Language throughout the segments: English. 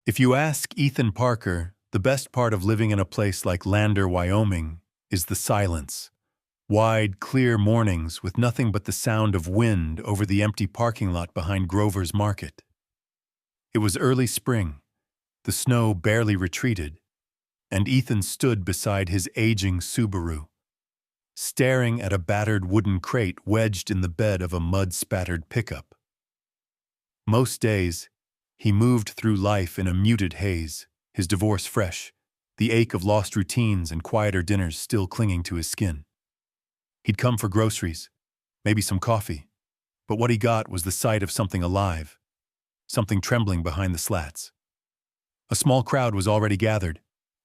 If you ask Ethan Parker, the best part of living in a place like Lander, Wyoming, is the silence. Wide, clear mornings with nothing but the sound of wind over the empty parking lot behind Grover's Market. It was early spring. The snow barely retreated, and Ethan stood beside his aging Subaru, staring at a battered wooden crate wedged in the bed of a mud-spattered pickup. Most days, he moved through life in a muted haze, his divorce fresh, the ache of lost routines and quieter dinners still clinging to his skin. He'd come for groceries, maybe some coffee, but what he got was the sight of something alive, something trembling behind the slats. A small crowd was already gathered,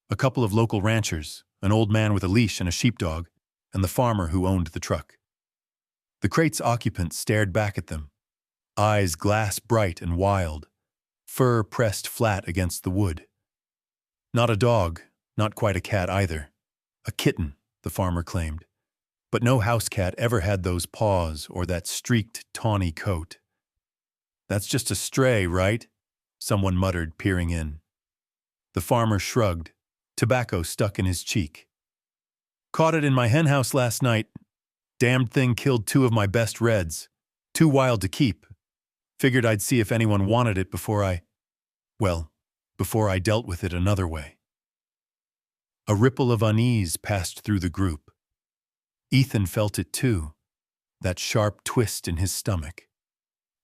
a couple of local ranchers, an old man with a leash and a sheepdog, and the farmer who owned the truck. The crate's occupant stared back at them, eyes glass-bright and wild, fur pressed flat against the wood. Not a dog, not quite a cat either. A kitten, the farmer claimed. But no house cat ever had those paws or that streaked, tawny coat. "That's just a stray, right?" someone muttered, peering in. The farmer shrugged, tobacco stuck in his cheek. "Caught it in my henhouse last night. Damned thing killed 2 of my best reds. Too wild to keep. Figured I'd see if anyone wanted it before I dealt with it another way." A ripple of unease passed through the group. Ethan felt it too, that sharp twist in his stomach.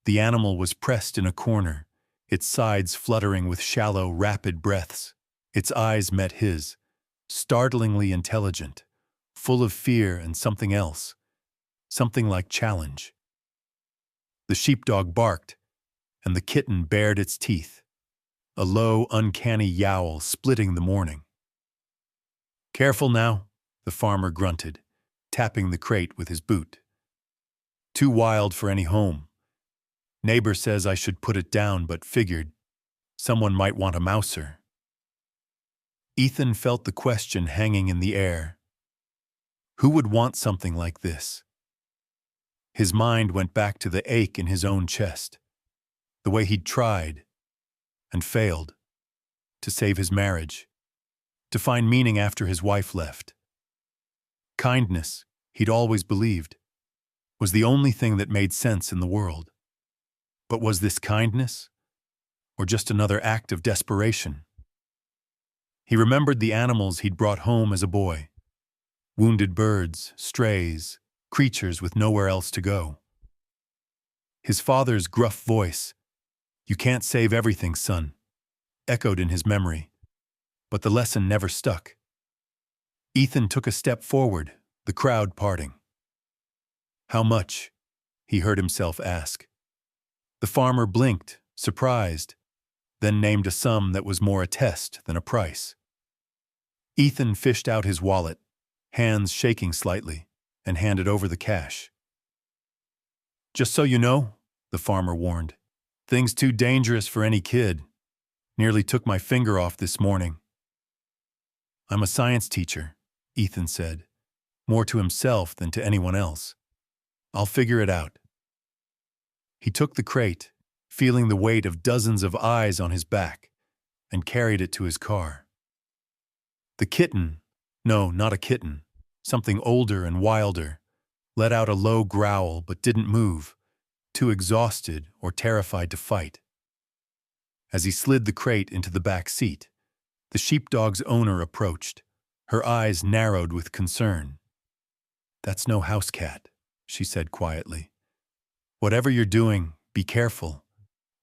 The animal was pressed in a corner, its sides fluttering with shallow, rapid breaths. Its eyes met his, startlingly intelligent, full of fear and something else, something like challenge. The sheepdog barked, and the kitten bared its teeth, a low, uncanny yowl splitting the morning. "Careful now," the farmer grunted, tapping the crate with his boot. "Too wild for any home. Neighbor says I should put it down, but figured someone might want a mouser." Ethan felt the question hanging in the air. Who would want something like this? His mind went back to the ache in his own chest, the way he'd tried and failed to save his marriage, to find meaning after his wife left. Kindness, he'd always believed, was the only thing that made sense in the world. But was this kindness, or just another act of desperation? He remembered the animals he'd brought home as a boy. Wounded birds, strays, creatures with nowhere else to go. His father's gruff voice, "You can't save everything, son," echoed in his memory, but the lesson never stuck. Ethan took a step forward, the crowd parting. "How much?" he heard himself ask. The farmer blinked, surprised, then named a sum that was more a test than a price. Ethan fished out his wallet, hands shaking slightly, and handed over the cash. "Just so you know," the farmer warned, "things too dangerous for any kid. Nearly took my finger off this morning." "I'm a science teacher," Ethan said, more to himself than to anyone else. "I'll figure it out." He took the crate, feeling the weight of dozens of eyes on his back, and carried it to his car. The kitten, no, not a kitten, something older and wilder, let out a low growl but didn't move, too exhausted or terrified to fight. As he slid the crate into the back seat, the sheepdog's owner approached, her eyes narrowed with concern. "That's no house cat," she said quietly. "Whatever you're doing, be careful.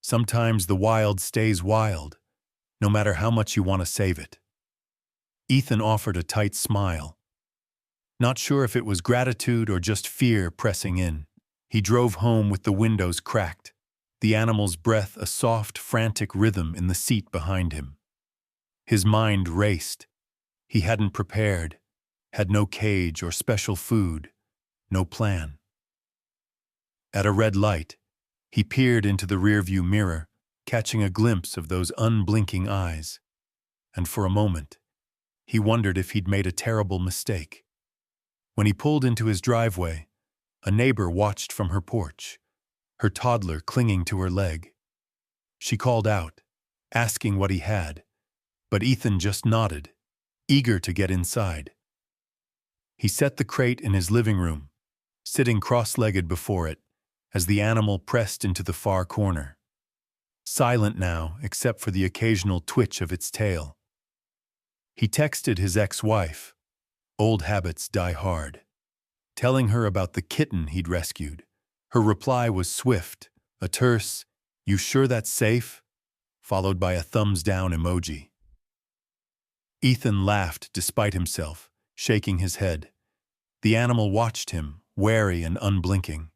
Sometimes the wild stays wild, no matter how much you want to save it." Ethan offered a tight smile. Not sure if it was gratitude or just fear pressing in. He drove home with the windows cracked, the animal's breath a soft, frantic rhythm in the seat behind him. His mind raced. He hadn't prepared, had no cage or special food, no plan. At a red light, he peered into the rearview mirror, catching a glimpse of those unblinking eyes. And for a moment, he wondered if he'd made a terrible mistake. When he pulled into his driveway, a neighbor watched from her porch, her toddler clinging to her leg. She called out, asking what he had, but Ethan just nodded, eager to get inside. He set the crate in his living room, sitting cross-legged before it, as the animal pressed into the far corner. Silent now, except for the occasional twitch of its tail. He texted his ex-wife, old habits die hard, telling her about the kitten he'd rescued. Her reply was swift, a terse, "You sure that's safe?" followed by a thumbs-down emoji. Ethan laughed despite himself, shaking his head. The animal watched him, wary and unblinking.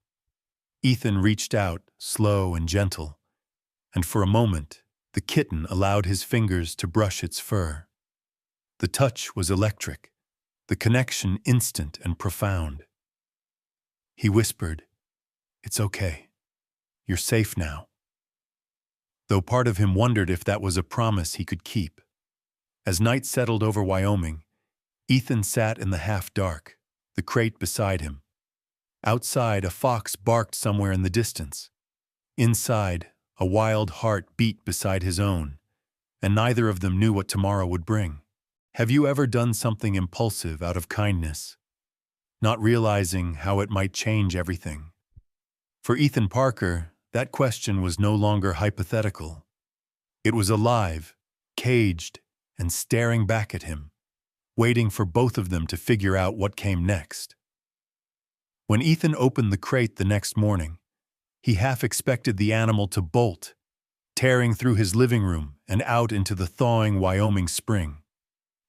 Ethan reached out, slow and gentle, and for a moment, the kitten allowed his fingers to brush its fur. The touch was electric, the connection instant and profound. He whispered, "It's okay. You're safe now." Though part of him wondered if that was a promise he could keep. As night settled over Wyoming, Ethan sat in the half-dark, the crate beside him. Outside, a fox barked somewhere in the distance. Inside, a wild heart beat beside his own, and neither of them knew what tomorrow would bring. Have you ever done something impulsive out of kindness, not realizing how it might change everything? For Ethan Parker, that question was no longer hypothetical. It was alive, caged, and staring back at him, waiting for both of them to figure out what came next. When Ethan opened the crate the next morning, he half expected the animal to bolt, tearing through his living room and out into the thawing Wyoming spring.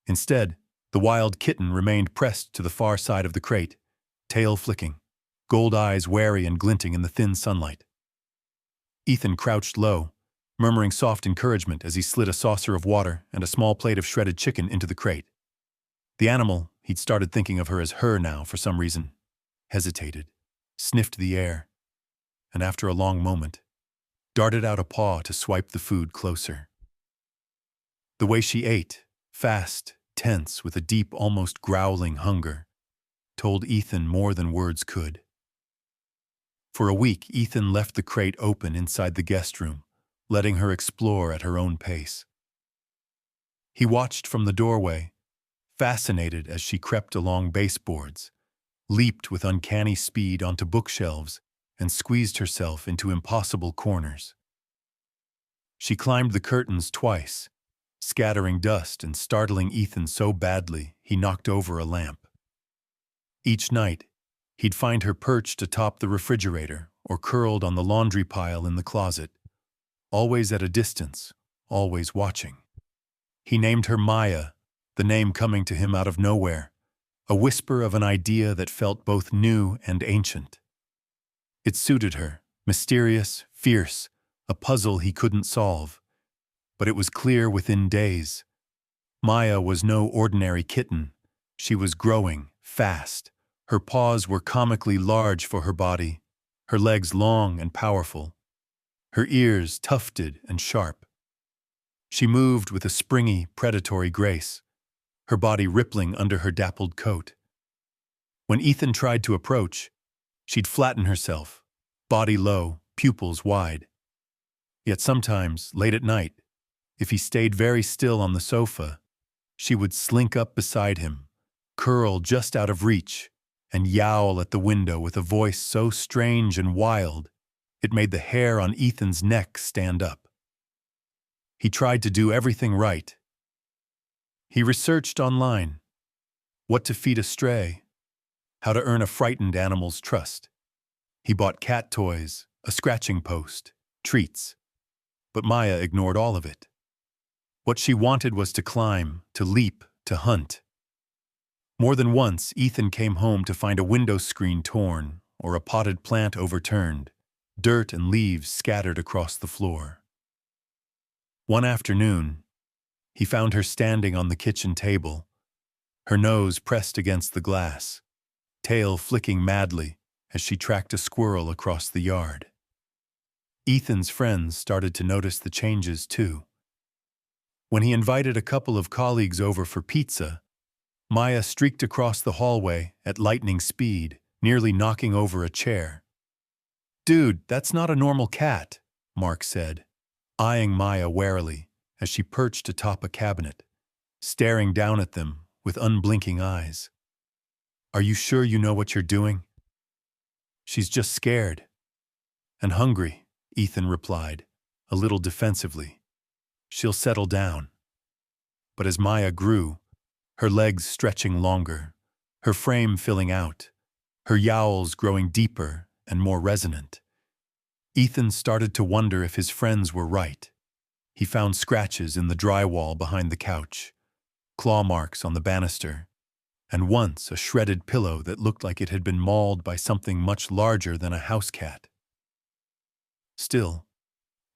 Instead, the wild kitten remained pressed to the far side of the crate, tail flicking, gold eyes wary and glinting in the thin sunlight. Ethan crouched low, murmuring soft encouragement as he slid a saucer of water and a small plate of shredded chicken into the crate. The animal, he'd started thinking of her as her now for some reason, hesitated, sniffed the air, and after a long moment, darted out a paw to swipe the food closer. The way she ate, fast, tense, with a deep, almost growling hunger, told Ethan more than words could. For a week, Ethan left the crate open inside the guest room, letting her explore at her own pace. He watched from the doorway, fascinated as she crept along baseboards, leaped with uncanny speed onto bookshelves, and squeezed herself into impossible corners. She climbed the curtains twice, scattering dust and startling Ethan so badly he knocked over a lamp. Each night, he'd find her perched atop the refrigerator or curled on the laundry pile in the closet, always at a distance, always watching. He named her Maya, the name coming to him out of nowhere, a whisper of an idea that felt both new and ancient. It suited her, mysterious, fierce, a puzzle he couldn't solve. But it was clear within days. Maya was no ordinary kitten. She was growing, fast. Her paws were comically large for her body, her legs long and powerful, her ears tufted and sharp. She moved with a springy, predatory grace, her body rippling under her dappled coat. When Ethan tried to approach, she'd flatten herself, body low, pupils wide. Yet sometimes, late at night, if he stayed very still on the sofa, she would slink up beside him, curl just out of reach, and yowl at the window with a voice so strange and wild, it made the hair on Ethan's neck stand up. He tried to do everything right. He researched online, what to feed a stray, how to earn a frightened animal's trust. He bought cat toys, a scratching post, treats. But Maya ignored all of it. What she wanted was to climb, to leap, to hunt. More than once, Ethan came home to find a window screen torn or a potted plant overturned, dirt and leaves scattered across the floor. One afternoon, he found her standing on the kitchen table, her nose pressed against the glass, tail flicking madly as she tracked a squirrel across the yard. Ethan's friends started to notice the changes too. When he invited a couple of colleagues over for pizza, Maya streaked across the hallway at lightning speed, nearly knocking over a chair. "Dude, that's not a normal cat," Mark said, eyeing Maya warily, as she perched atop a cabinet, staring down at them with unblinking eyes. "Are you sure you know what you're doing?" "She's just scared." "And hungry," Ethan replied, a little defensively. "She'll settle down." But as Maya grew, her legs stretching longer, her frame filling out, her yowls growing deeper and more resonant, Ethan started to wonder if his friends were right. He found scratches in the drywall behind the couch, claw marks on the banister, and once a shredded pillow that looked like it had been mauled by something much larger than a house cat. Still,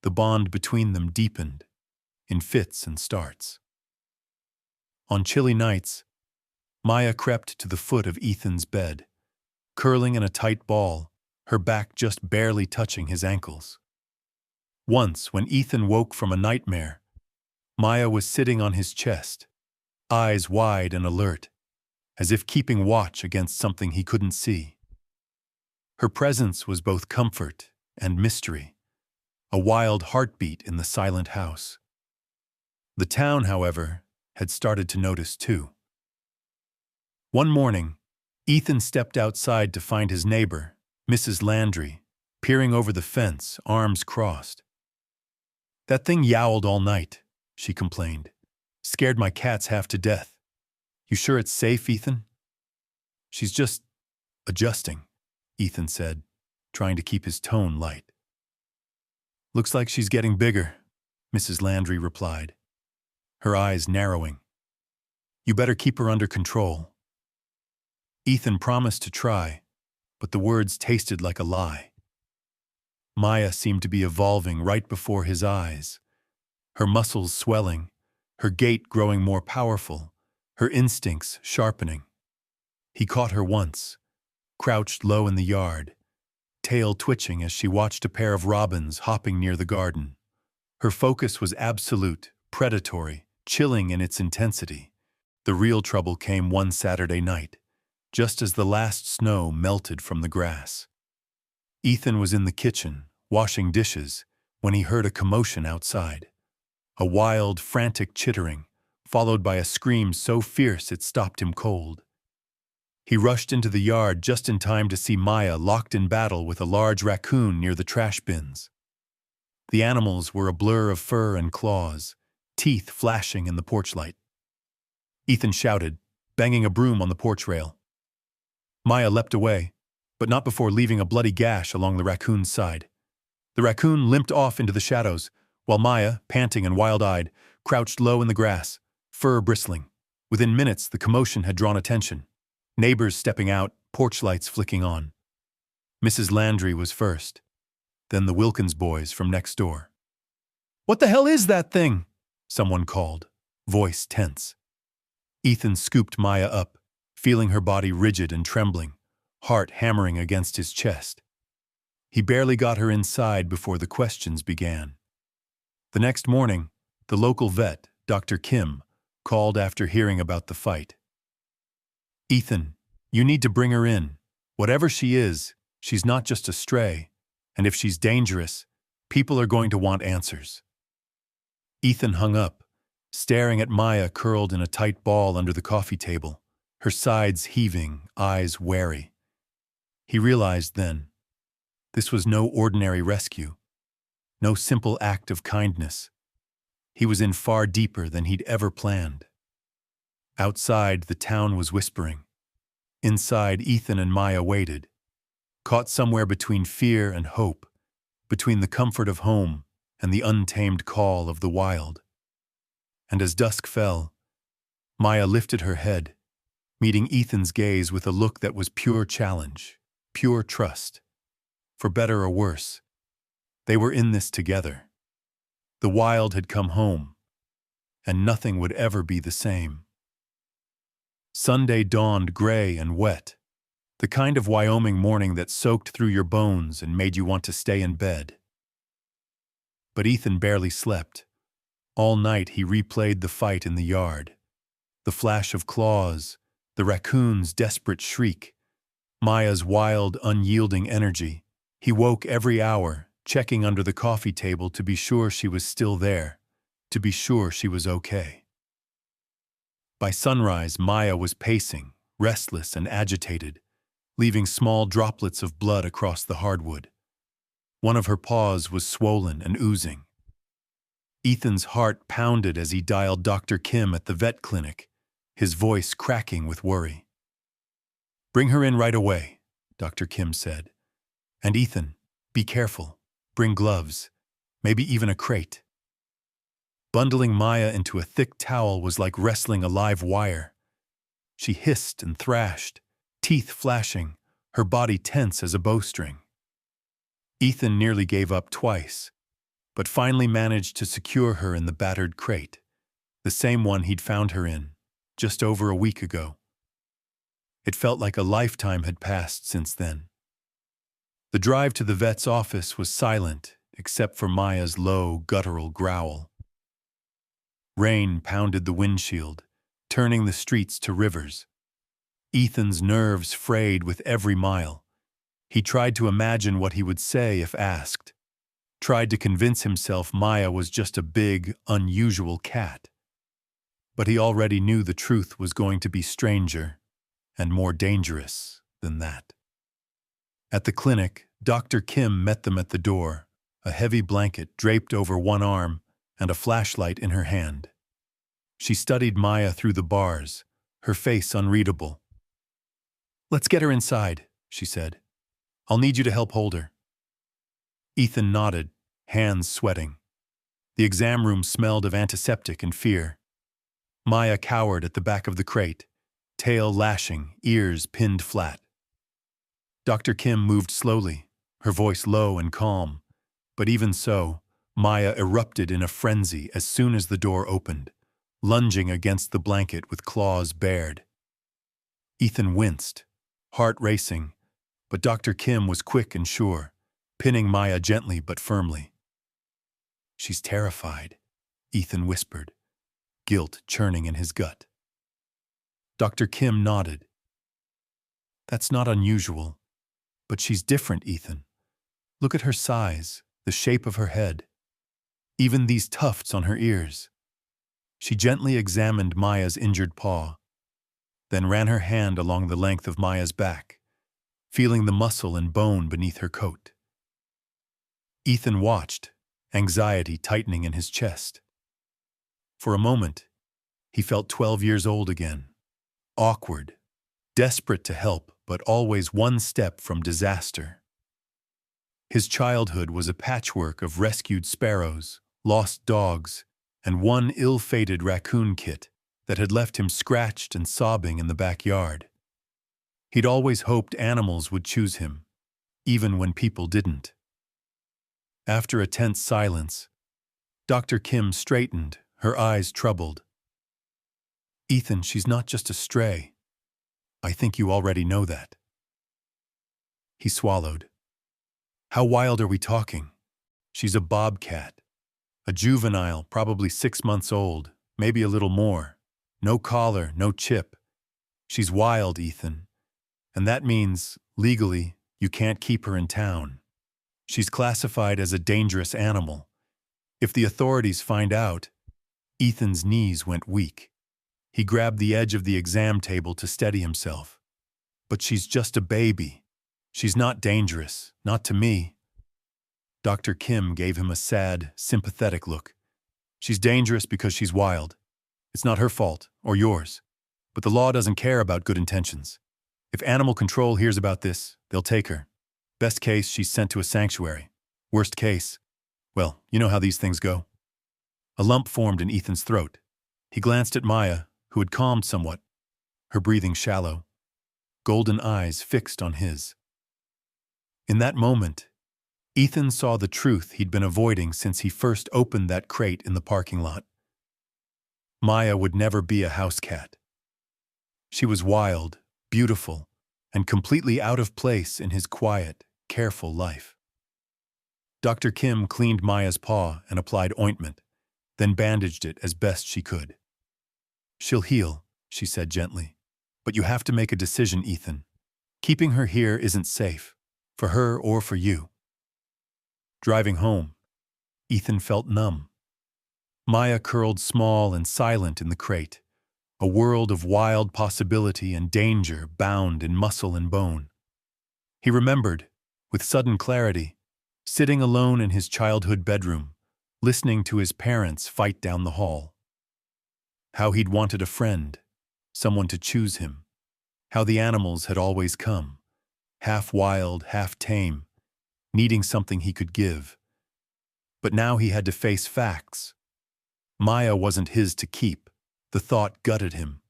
the bond between them deepened, in fits and starts. On chilly nights, Maya crept to the foot of Ethan's bed, curling in a tight ball, her back just barely touching his ankles. Once, when Ethan woke from a nightmare, Maya was sitting on his chest, eyes wide and alert, as if keeping watch against something he couldn't see. Her presence was both comfort and mystery, a wild heartbeat in the silent house. The town, however, had started to notice too. One morning, Ethan stepped outside to find his neighbor, Mrs. Landry, peering over the fence, arms crossed. "That thing yowled all night," she complained. "Scared my cats half to death. You sure it's safe, Ethan?" "She's just adjusting," Ethan said, trying to keep his tone light. "Looks like she's getting bigger," Mrs. Landry replied, her eyes narrowing. "You better keep her under control." Ethan promised to try, but the words tasted like a lie. Maya seemed to be evolving right before his eyes, her muscles swelling, her gait growing more powerful, her instincts sharpening. He caught her once, crouched low in the yard, tail twitching as she watched a pair of robins hopping near the garden. Her focus was absolute, predatory, chilling in its intensity. The real trouble came one Saturday night, just as the last snow melted from the grass. Ethan was in the kitchen, washing dishes, when he heard a commotion outside. A wild, frantic chittering, followed by a scream so fierce it stopped him cold. He rushed into the yard just in time to see Maya locked in battle with a large raccoon near the trash bins. The animals were a blur of fur and claws, teeth flashing in the porch light. Ethan shouted, banging a broom on the porch rail. Maya leapt away, but not before leaving a bloody gash along the raccoon's side. The raccoon limped off into the shadows, while Maya, panting and wild-eyed, crouched low in the grass, fur bristling. Within minutes, the commotion had drawn attention. Neighbors stepping out, porch lights flicking on. Mrs. Landry was first, then the Wilkins boys from next door. "What the hell is that thing?" someone called, voice tense. Ethan scooped Maya up, feeling her body rigid and trembling, heart hammering against his chest. He barely got her inside before the questions began. The next morning, the local vet, Dr. Kim, called after hearing about the fight. "Ethan, you need to bring her in. Whatever she is, she's not just a stray, and if she's dangerous, people are going to want answers." Ethan hung up, staring at Maya curled in a tight ball under the coffee table, her sides heaving, eyes wary. He realized then, this was no ordinary rescue, no simple act of kindness. He was in far deeper than he'd ever planned. Outside, the town was whispering. Inside, Ethan and Maya waited, caught somewhere between fear and hope, between the comfort of home and the untamed call of the wild. And as dusk fell, Maya lifted her head, meeting Ethan's gaze with a look that was pure challenge, pure trust. For better or worse, they were in this together. The wild had come home, and nothing would ever be the same. Sunday dawned gray and wet, the kind of Wyoming morning that soaked through your bones and made you want to stay in bed. But Ethan barely slept. All night he replayed the fight in the yard. The flash of claws, the raccoon's desperate shriek, Maya's wild, unyielding energy. He woke every hour, checking under the coffee table to be sure she was still there, to be sure she was okay. By sunrise, Maya was pacing, restless and agitated, leaving small droplets of blood across the hardwood. One of her paws was swollen and oozing. Ethan's heart pounded as he dialed Dr. Kim at the vet clinic, his voice cracking with worry. "Bring her in right away," Dr. Kim said. "And Ethan, be careful. Bring gloves, maybe even a crate." Bundling Maya into a thick towel was like wrestling a live wire. She hissed and thrashed, teeth flashing, her body tense as a bowstring. Ethan nearly gave up twice, but finally managed to secure her in the battered crate, the same one he'd found her in, just over a week ago. It felt like a lifetime had passed since then. The drive to the vet's office was silent, except for Maya's low, guttural growl. Rain pounded the windshield, turning the streets to rivers. Ethan's nerves frayed with every mile. He tried to imagine what he would say if asked, tried to convince himself Maya was just a big, unusual cat. But he already knew the truth was going to be stranger and more dangerous than that. At the clinic, Dr. Kim met them at the door, a heavy blanket draped over one arm and a flashlight in her hand. She studied Maya through the bars, her face unreadable. "Let's get her inside," she said. "I'll need you to help hold her." Ethan nodded, hands sweating. The exam room smelled of antiseptic and fear. Maya cowered at the back of the crate, tail lashing, ears pinned flat. Dr. Kim moved slowly, her voice low and calm, but even so, Maya erupted in a frenzy as soon as the door opened, lunging against the blanket with claws bared. Ethan winced, heart racing, but Dr. Kim was quick and sure, pinning Maya gently but firmly. "She's terrified," Ethan whispered, guilt churning in his gut. Dr. Kim nodded. "That's not unusual, but she's different, Ethan. Look at her size, the shape of her head, even these tufts on her ears." She gently examined Maya's injured paw, then ran her hand along the length of Maya's back, feeling the muscle and bone beneath her coat. Ethan watched, anxiety tightening in his chest. For a moment, he felt 12 years old again, awkward, desperate to help, but always one step from disaster. His childhood was a patchwork of rescued sparrows, lost dogs, and one ill-fated raccoon kit that had left him scratched and sobbing in the backyard. He'd always hoped animals would choose him, even when people didn't. After a tense silence, Dr. Kim straightened, her eyes troubled. "Ethan, she's not just a stray. I think you already know that." He swallowed. "How wild are we talking?" "She's a bobcat. A juvenile, probably 6 months old, maybe a little more. No collar, no chip. She's wild, Ethan. And that means, legally, you can't keep her in town. She's classified as a dangerous animal. If the authorities find out..." Ethan's knees went weak. He grabbed the edge of the exam table to steady himself. "But she's just a baby. She's not dangerous, not to me." Dr. Kim gave him a sad, sympathetic look. "She's dangerous because she's wild. It's not her fault, or yours. But the law doesn't care about good intentions. If animal control hears about this, they'll take her. Best case, she's sent to a sanctuary. Worst case, well, you know how these things go." A lump formed in Ethan's throat. He glanced at Maya, who had calmed somewhat, her breathing shallow, golden eyes fixed on his. In that moment, Ethan saw the truth he'd been avoiding since he first opened that crate in the parking lot. Maya would never be a house cat. She was wild, beautiful, and completely out of place in his quiet, careful life. Dr. Kim cleaned Maya's paw and applied ointment, then bandaged it as best she could. "She'll heal," she said gently. "But you have to make a decision, Ethan. Keeping her here isn't safe, for her or for you." Driving home, Ethan felt numb. Maya curled small and silent in the crate, a world of wild possibility and danger bound in muscle and bone. He remembered, with sudden clarity, sitting alone in his childhood bedroom, listening to his parents fight down the hall. How he'd wanted a friend, someone to choose him. How the animals had always come, half wild, half tame, needing something he could give. But now he had to face facts. Maya wasn't his to keep. The thought gutted him.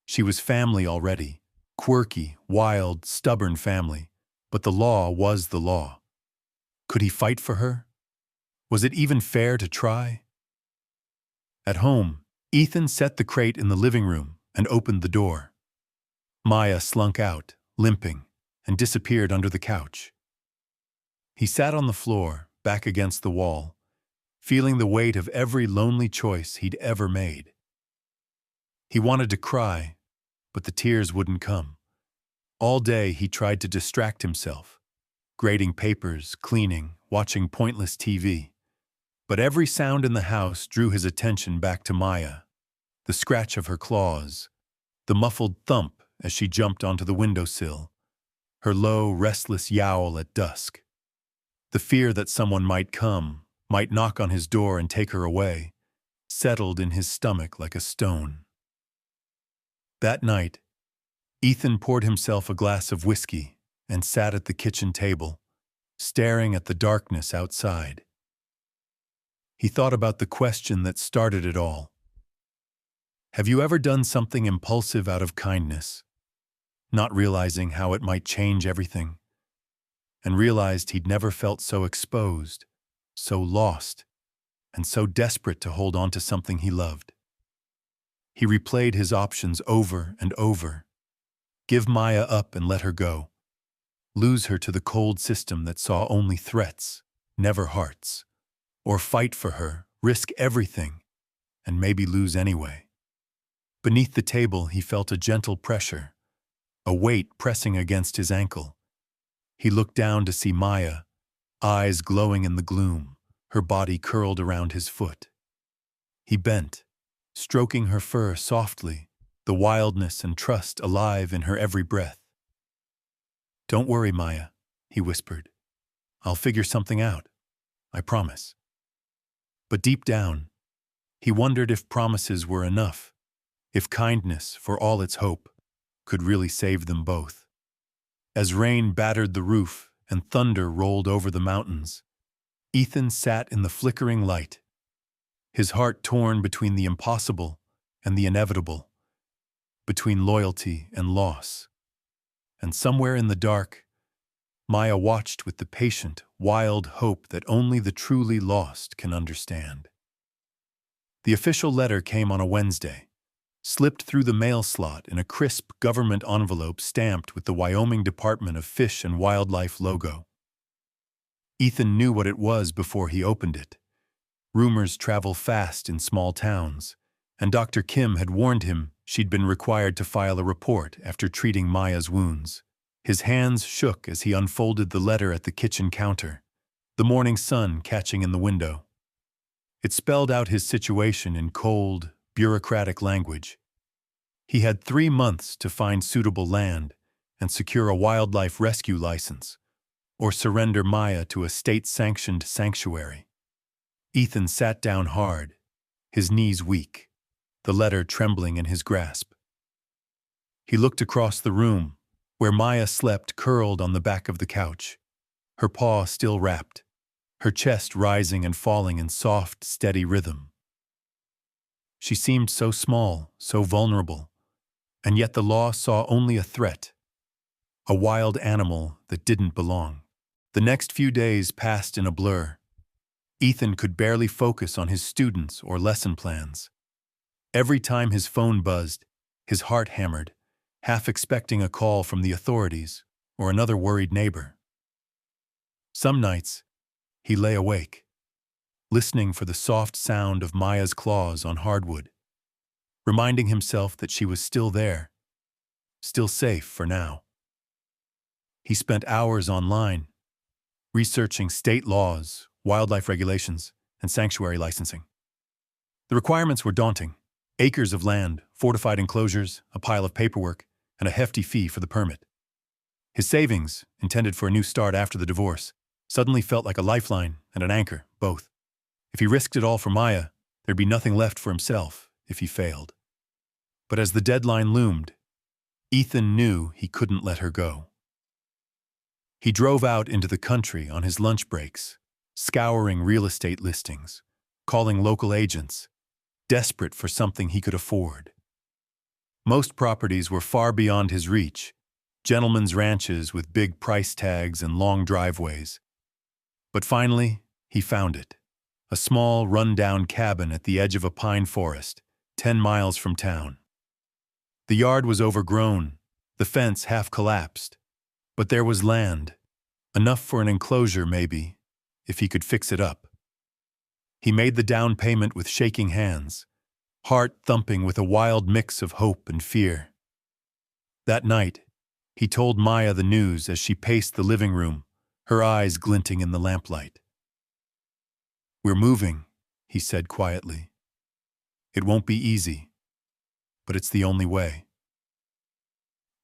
She was family already, quirky, wild, stubborn family, but the law was the law. Could he fight for her? Was it even fair to try? At home, Ethan set the crate in the living room and opened the door. Maya slunk out, limping, and disappeared under the couch. He sat on the floor, back against the wall, feeling the weight of every lonely choice he'd ever made. He wanted to cry, but the tears wouldn't come. All day he tried to distract himself, grading papers, cleaning, watching pointless TV. But every sound in the house drew his attention back to Maya. The scratch of her claws, the muffled thump as she jumped onto the windowsill, her low, restless yowl at dusk. The fear that someone might come, might knock on his door and take her away, settled in his stomach like a stone. That night, Ethan poured himself a glass of whiskey and sat at the kitchen table, staring at the darkness outside. He thought about the question that started it all. Have you ever done something impulsive out of kindness, not realizing how it might change everything, and realized he'd never felt so exposed, so lost, and so desperate to hold on to something he loved? He replayed his options over and over. Give Maya up and let her go. Lose her to the cold system that saw only threats, never hearts. Or fight for her, risk everything, and maybe lose anyway. Beneath the table he felt a gentle pressure, a weight pressing against his ankle. He looked down to see Maya, eyes glowing in the gloom, her body curled around his foot. He bent, stroking her fur softly, the wildness and trust alive in her every breath. Don't worry, Maya, he whispered. I'll figure something out. I promise. But deep down, he wondered if promises were enough, if kindness, for all its hope, could really save them both. As rain battered the roof and thunder rolled over the mountains, Ethan sat in the flickering light, his heart torn between the impossible and the inevitable, between loyalty and loss. And somewhere in the dark, Maya watched with the patient, wild hope that only the truly lost can understand. The official letter came on a Wednesday, slipped through the mail slot in a crisp government envelope stamped with the Wyoming Department of Fish and Wildlife logo. Ethan knew what it was before he opened it. Rumors travel fast in small towns, and Dr. Kim had warned him she'd been required to file a report after treating Maya's wounds. His hands shook as he unfolded the letter at the kitchen counter, the morning sun catching in the window. It spelled out his situation in cold, bureaucratic language. He had 3 months to find suitable land and secure a wildlife rescue license, or surrender Maya to a state-sanctioned sanctuary. Ethan sat down hard, his knees weak, the letter trembling in his grasp. He looked across the room, where Maya slept curled on the back of the couch, her paw still wrapped, her chest rising and falling in soft, steady rhythm. She seemed so small, so vulnerable, and yet the law saw only a threat, a wild animal that didn't belong. The next few days passed in a blur. Ethan could barely focus on his students or lesson plans. Every time his phone buzzed, his heart hammered, half expecting a call from the authorities or another worried neighbor. Some nights, he lay awake, listening for the soft sound of Maya's claws on hardwood, reminding himself that she was still there, still safe for now. He spent hours online, researching state laws, wildlife regulations, and sanctuary licensing. The requirements were daunting. Acres of land, fortified enclosures, a pile of paperwork, and a hefty fee for the permit. His savings, intended for a new start after the divorce, suddenly felt like a lifeline and an anchor, both. If he risked it all for Maya, there'd be nothing left for himself if he failed. But as the deadline loomed, Ethan knew he couldn't let her go. He drove out into the country on his lunch breaks, scouring real estate listings, calling local agents, desperate for something he could afford. Most properties were far beyond his reach, gentlemen's ranches with big price tags and long driveways. But finally, he found it. A small, run-down cabin at the edge of a pine forest, 10 miles from town. The yard was overgrown, the fence half collapsed. But there was land, enough for an enclosure maybe, if he could fix it up. He made the down payment with shaking hands, heart thumping with a wild mix of hope and fear. That night, he told Maya the news as she paced the living room, her eyes glinting in the lamplight. "We're moving," he said quietly. "It won't be easy, but it's the only way."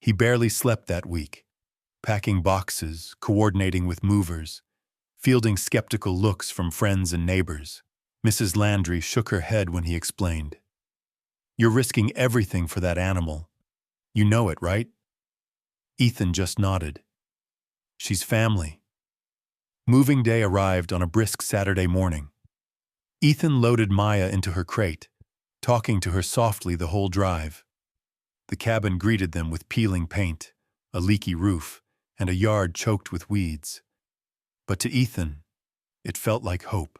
He barely slept that week, packing boxes, coordinating with movers, fielding skeptical looks from friends and neighbors. Mrs. Landry shook her head when he explained. "You're risking everything for that animal. You know it, right?" Ethan just nodded. "She's family." Moving day arrived on a brisk Saturday morning. Ethan loaded Maya into her crate, talking to her softly the whole drive. The cabin greeted them with peeling paint, a leaky roof, and a yard choked with weeds. But to Ethan, it felt like hope.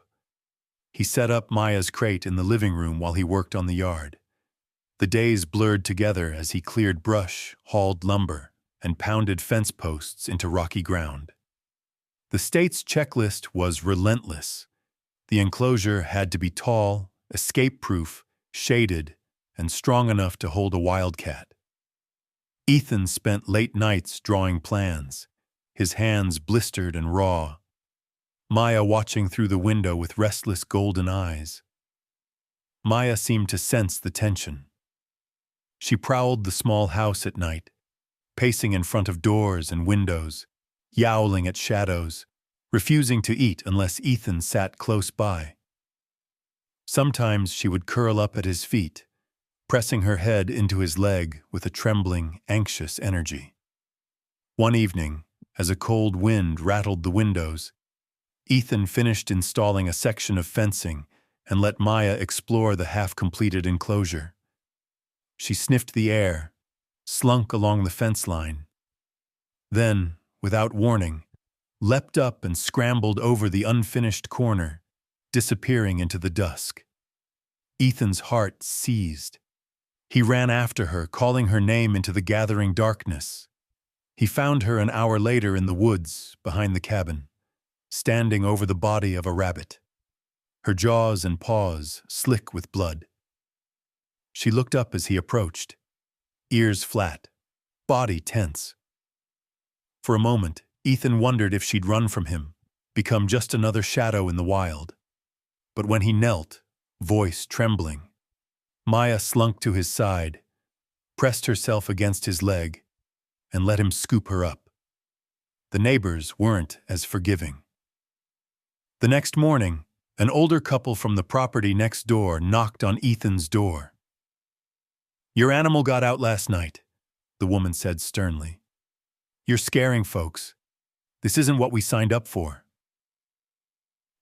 He set up Maya's crate in the living room while he worked on the yard. The days blurred together as he cleared brush, hauled lumber, and pounded fence posts into rocky ground. The state's checklist was relentless. The enclosure had to be tall, escape-proof, shaded, and strong enough to hold a wildcat. Ethan spent late nights drawing plans, his hands blistered and raw. Maya watching through the window with restless golden eyes. Maya seemed to sense the tension. She prowled the small house at night, pacing in front of doors and windows, yowling at shadows, refusing to eat unless Ethan sat close by. Sometimes she would curl up at his feet, pressing her head into his leg with a trembling, anxious energy. One evening, as a cold wind rattled the windows, Ethan finished installing a section of fencing and let Maya explore the half-completed enclosure. She sniffed the air, slunk along the fence line. Then, without warning, leapt up and scrambled over the unfinished corner, disappearing into the dusk. Ethan's heart seized. He ran after her, calling her name into the gathering darkness. He found her an hour later in the woods behind the cabin, standing over the body of a rabbit, her jaws and paws slick with blood. She looked up as he approached, ears flat, body tense. For a moment, Ethan wondered if she'd run from him, become just another shadow in the wild. But when he knelt, voice trembling, Maya slunk to his side, pressed herself against his leg, and let him scoop her up. The neighbors weren't as forgiving. The next morning, an older couple from the property next door knocked on Ethan's door. "Your animal got out last night," the woman said sternly. "You're scaring folks. This isn't what we signed up for."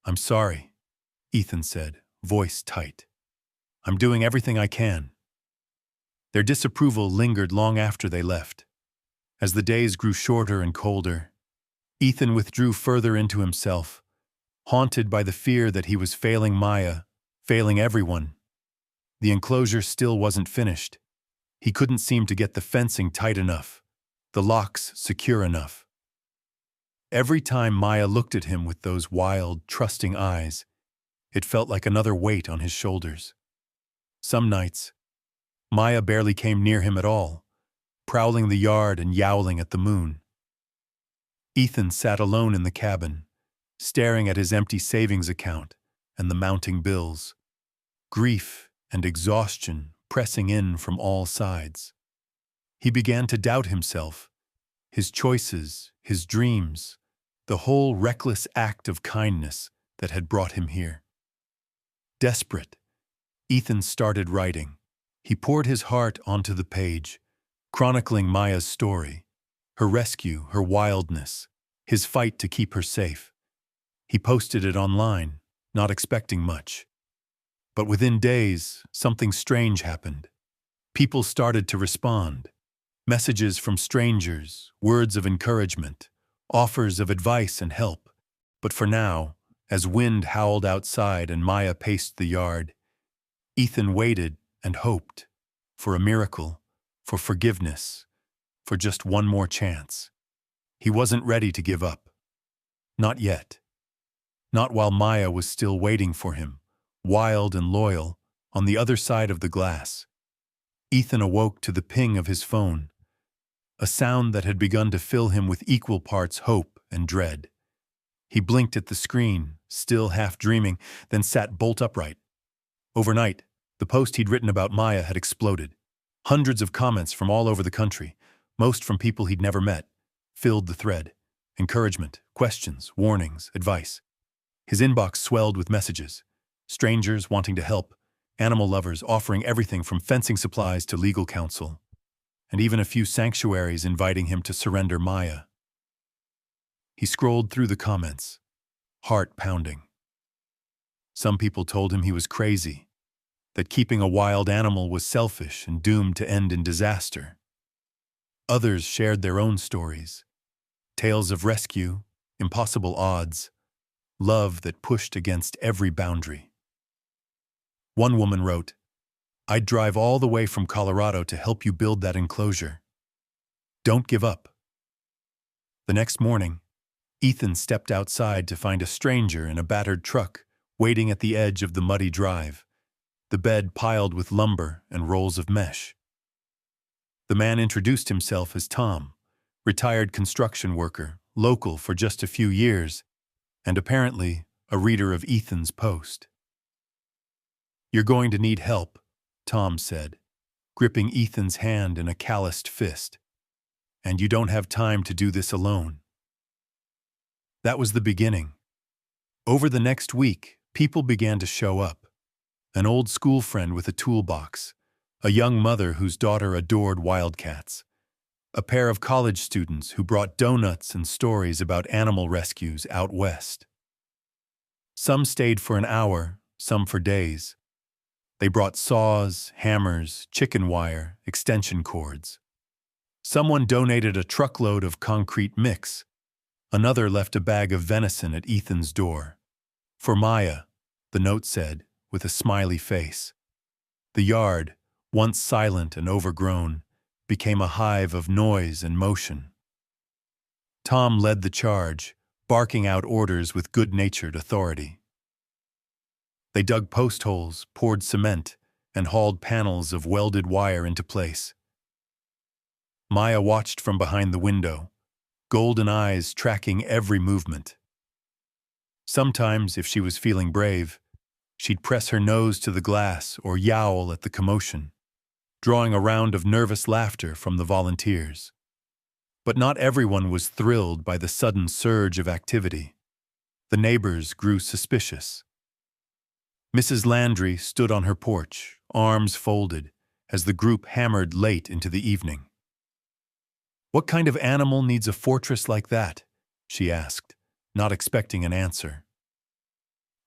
"I'm sorry," Ethan said, voice tight. "I'm doing everything I can." Their disapproval lingered long after they left. As the days grew shorter and colder, Ethan withdrew further into himself, haunted by the fear that he was failing Maya, failing everyone. The enclosure still wasn't finished. He couldn't seem to get the fencing tight enough, the locks secure enough. Every time Maya looked at him with those wild, trusting eyes, it felt like another weight on his shoulders. Some nights, Maya barely came near him at all, prowling the yard and yowling at the moon. Ethan sat alone in the cabin, staring at his empty savings account and the mounting bills. grief and exhaustion pressing in from all sides. He began to doubt himself, his choices, his dreams, the whole reckless act of kindness that had brought him here. Desperate, Ethan started writing. He poured his heart onto the page, chronicling Maya's story, her rescue, her wildness, his fight to keep her safe. He posted it online, not expecting much. But within days, something strange happened. People started to respond. Messages from strangers, words of encouragement, offers of advice and help. But for now, as wind howled outside and Maya paced the yard, Ethan waited and hoped for a miracle, for forgiveness, for just one more chance. He wasn't ready to give up. Not yet. Not while Maya was still waiting for him, wild and loyal, on the other side of the glass. Ethan awoke to the ping of his phone, a sound that had begun to fill him with equal parts hope and dread. He blinked at the screen, still half dreaming, then sat bolt upright. Overnight, the post he'd written about Maya had exploded. Hundreds of comments from all over the country, most from people he'd never met, filled the thread. Encouragement, questions, warnings, advice. His inbox swelled with messages. Strangers wanting to help, animal lovers offering everything from fencing supplies to legal counsel, and even a few sanctuaries inviting him to surrender Maya. He scrolled through the comments, heart pounding. Some people told him he was crazy, that keeping a wild animal was selfish and doomed to end in disaster. Others shared their own stories, tales of rescue, impossible odds, love that pushed against every boundary. One woman wrote, "I'd drive all the way from Colorado to help you build that enclosure. Don't give up." The next morning, Ethan stepped outside to find a stranger in a battered truck waiting at the edge of the muddy drive, the bed piled with lumber and rolls of mesh. The man introduced himself as Tom, retired construction worker, local for just a few years, and apparently a reader of Ethan's post. "You're going to need help," Tom said, gripping Ethan's hand in a calloused fist. "And you don't have time to do this alone." That was the beginning. Over the next week, people began to show up. An old school friend with a toolbox, a young mother whose daughter adored wildcats, a pair of college students who brought donuts and stories about animal rescues out west. Some stayed for an hour, some for days. They brought saws, hammers, chicken wire, extension cords. Someone donated a truckload of concrete mix. Another left a bag of venison at Ethan's door. "For Maya," the note said, with a smiley face. The yard, once silent and overgrown, became a hive of noise and motion. Tom led the charge, barking out orders with good-natured authority. They dug post holes, poured cement, and hauled panels of welded wire into place. Maya watched from behind the window, golden eyes tracking every movement. Sometimes, if she was feeling brave, she'd press her nose to the glass or yowl at the commotion, drawing a round of nervous laughter from the volunteers. But not everyone was thrilled by the sudden surge of activity. The neighbors grew suspicious. Mrs. Landry stood on her porch, arms folded, as the group hammered late into the evening. "What kind of animal needs a fortress like that?" she asked, not expecting an answer.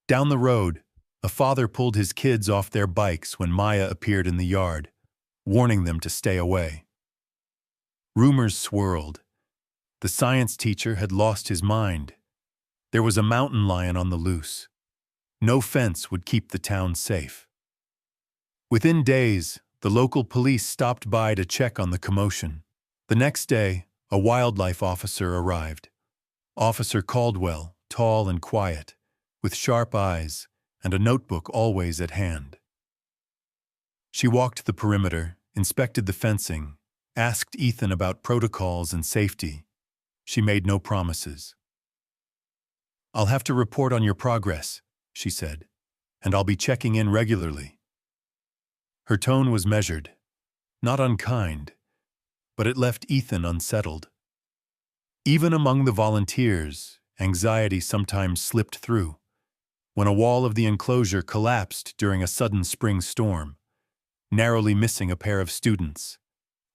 Down the road, a father pulled his kids off their bikes when Maya appeared in the yard, warning them to stay away. Rumors swirled. The science teacher had lost his mind. There was a mountain lion on the loose. No fence would keep the town safe. Within days, the local police stopped by to check on the commotion. The next day, a wildlife officer arrived. Officer Caldwell, tall and quiet, with sharp eyes and a notebook always at hand. She walked the perimeter, inspected the fencing, asked Ethan about protocols and safety. She made no promises. "I'll have to report on your progress," she said. and I'll be checking in regularly." Her tone was measured, not unkind, but it left Ethan unsettled. Even among the volunteers, anxiety sometimes slipped through. When a wall of the enclosure collapsed during a sudden spring storm, narrowly missing a pair of students,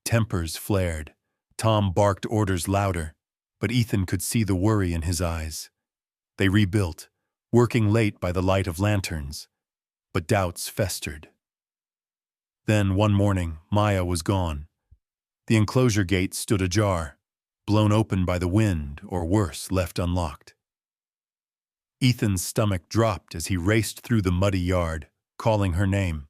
tempers flared. Tom barked orders louder, but Ethan could see the worry in his eyes. They rebuilt, working late by the light of lanterns, but doubts festered. Then, one morning, Maya was gone. The enclosure gate stood ajar, blown open by the wind, or worse, left unlocked. Ethan's stomach dropped as he raced through the muddy yard, calling her name.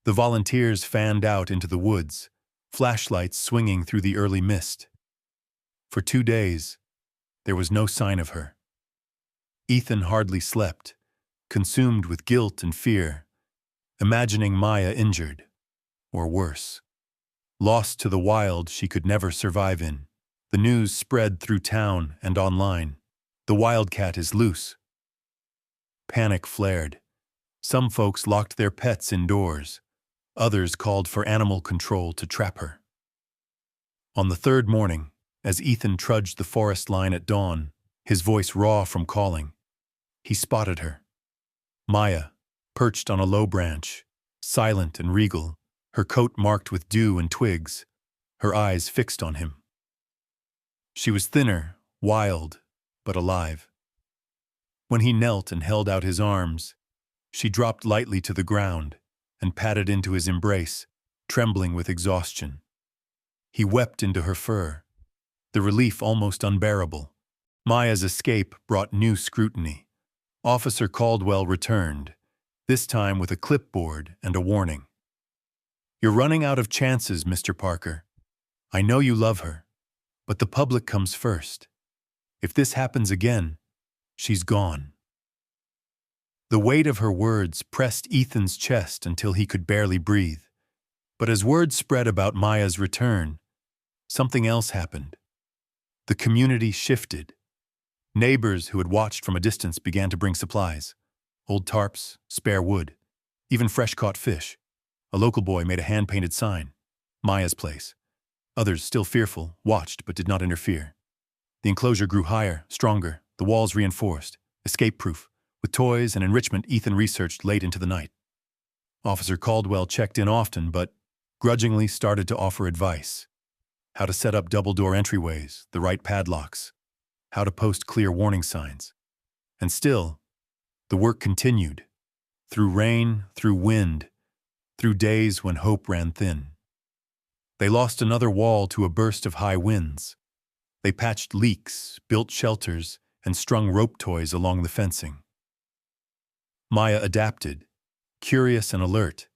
The volunteers fanned out into the woods, flashlights swinging through the early mist. For 2 days, there was no sign of her. Ethan hardly slept, consumed with guilt and fear, imagining Maya injured, or worse, lost to the wild she could never survive in. The news spread through town and online. "The wildcat is loose." Panic flared. Some folks locked their pets indoors. Others called for animal control to trap her. On the third morning, as Ethan trudged the forest line at dawn, his voice raw from calling, he spotted her. Maya, perched on a low branch, silent and regal, her coat marked with dew and twigs, her eyes fixed on him. She was thinner, wild, but alive. When he knelt and held out his arms, she dropped lightly to the ground and padded into his embrace, trembling with exhaustion. He wept into her fur, the relief almost unbearable. Maya's escape brought new scrutiny. Officer Caldwell returned, this time with a clipboard and a warning. "You're running out of chances, Mr. Parker. I know you love her, but the public comes first. If this happens again, she's gone." The weight of her words pressed Ethan's chest until he could barely breathe. But as word spread about Maya's return, something else happened. The community shifted. Neighbors who had watched from a distance began to bring supplies: old tarps, spare wood, even fresh-caught fish. A local boy made a hand-painted sign, "Maya's place." Others, still fearful, watched but did not interfere. The enclosure grew higher, stronger, the walls reinforced, escape-proof. With toys and enrichment, Ethan researched late into the night. Officer Caldwell checked in often, but grudgingly started to offer advice. How to set up double-door entryways, the right padlocks, how to post clear warning signs. And still, the work continued. Through rain, through wind, through days when hope ran thin. They lost another wall to a burst of high winds. They patched leaks, built shelters, and strung rope toys along the fencing. Maya adapted, curious and alert,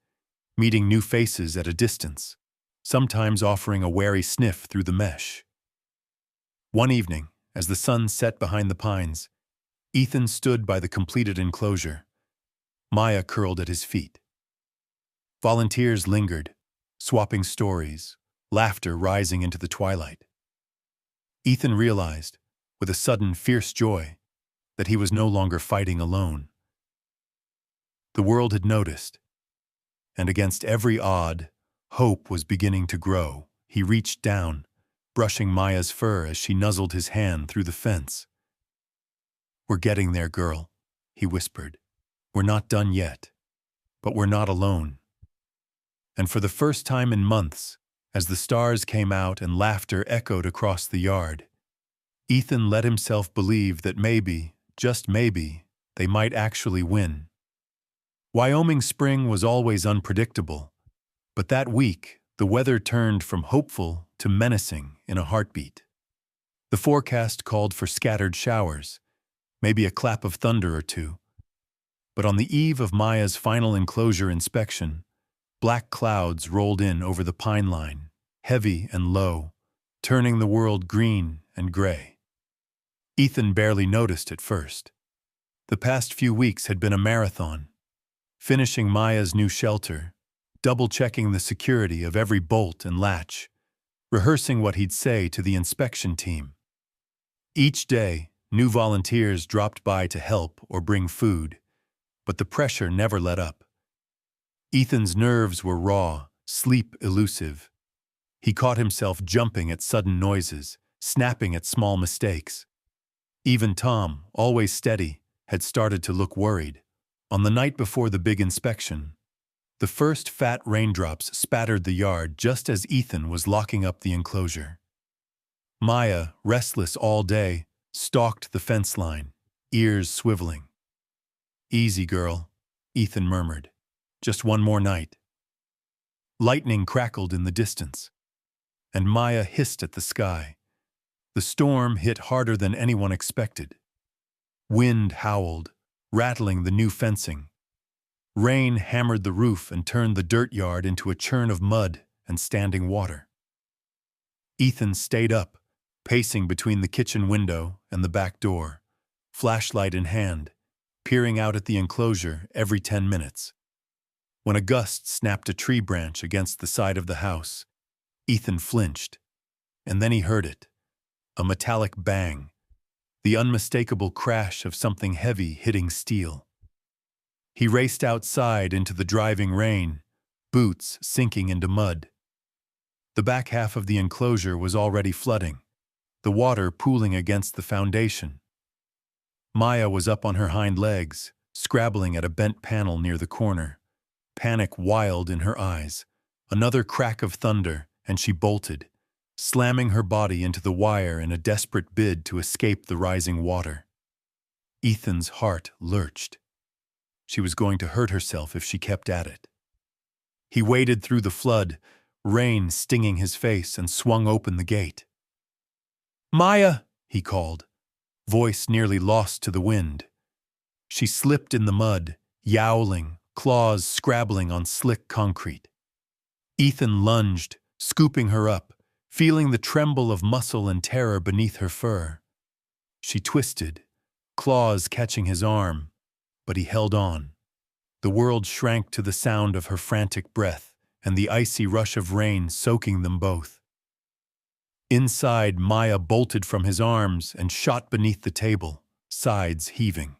meeting new faces at a distance, sometimes offering a wary sniff through the mesh. One evening, as the sun set behind the pines, Ethan stood by the completed enclosure. Maya curled at his feet. Volunteers lingered, swapping stories, laughter rising into the twilight. Ethan realized, with a sudden fierce joy, that he was no longer fighting alone. The world had noticed, and against every odd, hope was beginning to grow. He reached down, brushing Maya's fur as she nuzzled his hand through the fence. "We're getting there, girl," he whispered. "We're not done yet, but we're not alone." And for the first time in months, as the stars came out and laughter echoed across the yard, Ethan let himself believe that maybe, just maybe, they might actually win. Wyoming spring was always unpredictable, but that week the weather turned from hopeful to menacing in a heartbeat. The forecast called for scattered showers, maybe a clap of thunder or two. But on the eve of Maya's final enclosure inspection, black clouds rolled in over the pine line, heavy and low, turning the world green and gray. Ethan barely noticed at first. The past few weeks had been a marathon, finishing Maya's new shelter, double-checking the security of every bolt and latch, rehearsing what he'd say to the inspection team. Each day, new volunteers dropped by to help or bring food, but the pressure never let up. Ethan's nerves were raw, sleep elusive. He caught himself jumping at sudden noises, snapping at small mistakes. Even Tom, always steady, had started to look worried. On the night before the big inspection, the first fat raindrops spattered the yard just as Ethan was locking up the enclosure. Maya, restless all day, stalked the fence line, ears swiveling. "Easy, girl," Ethan murmured. "Just one more night." Lightning crackled in the distance, and Maya hissed at the sky. The storm hit harder than anyone expected. Wind howled, rattling the new fencing. Rain hammered the roof and turned the dirt yard into a churn of mud and standing water. Ethan stayed up, pacing between the kitchen window and the back door, flashlight in hand, peering out at the enclosure every 10 minutes. When a gust snapped a tree branch against the side of the house, Ethan flinched, and then he heard it, a metallic bang, the unmistakable crash of something heavy hitting steel. He raced outside into the driving rain, boots sinking into mud. The back half of the enclosure was already flooding, the water pooling against the foundation. Maya was up on her hind legs, scrabbling at a bent panel near the corner, panic wild in her eyes. Another crack of thunder, and she bolted, slamming her body into the wire in a desperate bid to escape the rising water. Ethan's heart lurched. She was going to hurt herself if she kept at it. He waded through the flood, rain stinging his face, and swung open the gate. "Maya!" he called, voice nearly lost to the wind. She slipped in the mud, yowling, claws scrabbling on slick concrete. Ethan lunged, scooping her up, feeling the tremble of muscle and terror beneath her fur. She twisted, claws catching his arm, but he held on. The world shrank to the sound of her frantic breath and the icy rush of rain soaking them both. Inside, Maya bolted from his arms and shot beneath the table, sides heaving.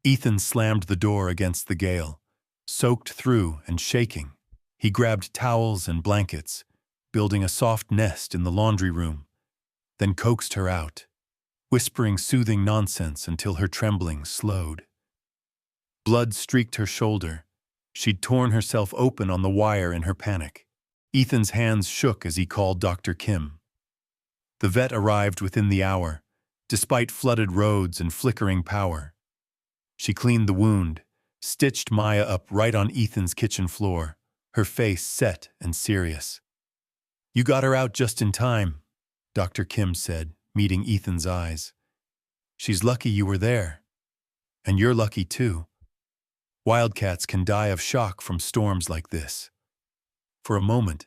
Ethan slammed the door against the gale, soaked through and shaking. He grabbed towels and blankets, building a soft nest in the laundry room, then coaxed her out, whispering soothing nonsense until her trembling slowed. Blood streaked her shoulder. She'd torn herself open on the wire in her panic. Ethan's hands shook as he called Dr. Kim. The vet arrived within the hour, despite flooded roads and flickering power. She cleaned the wound, stitched Maya up right on Ethan's kitchen floor, her face set and serious. "You got her out just in time," Dr. Kim said, meeting Ethan's eyes. "She's lucky you were there. And you're lucky too. Wildcats can die of shock from storms like this." For a moment,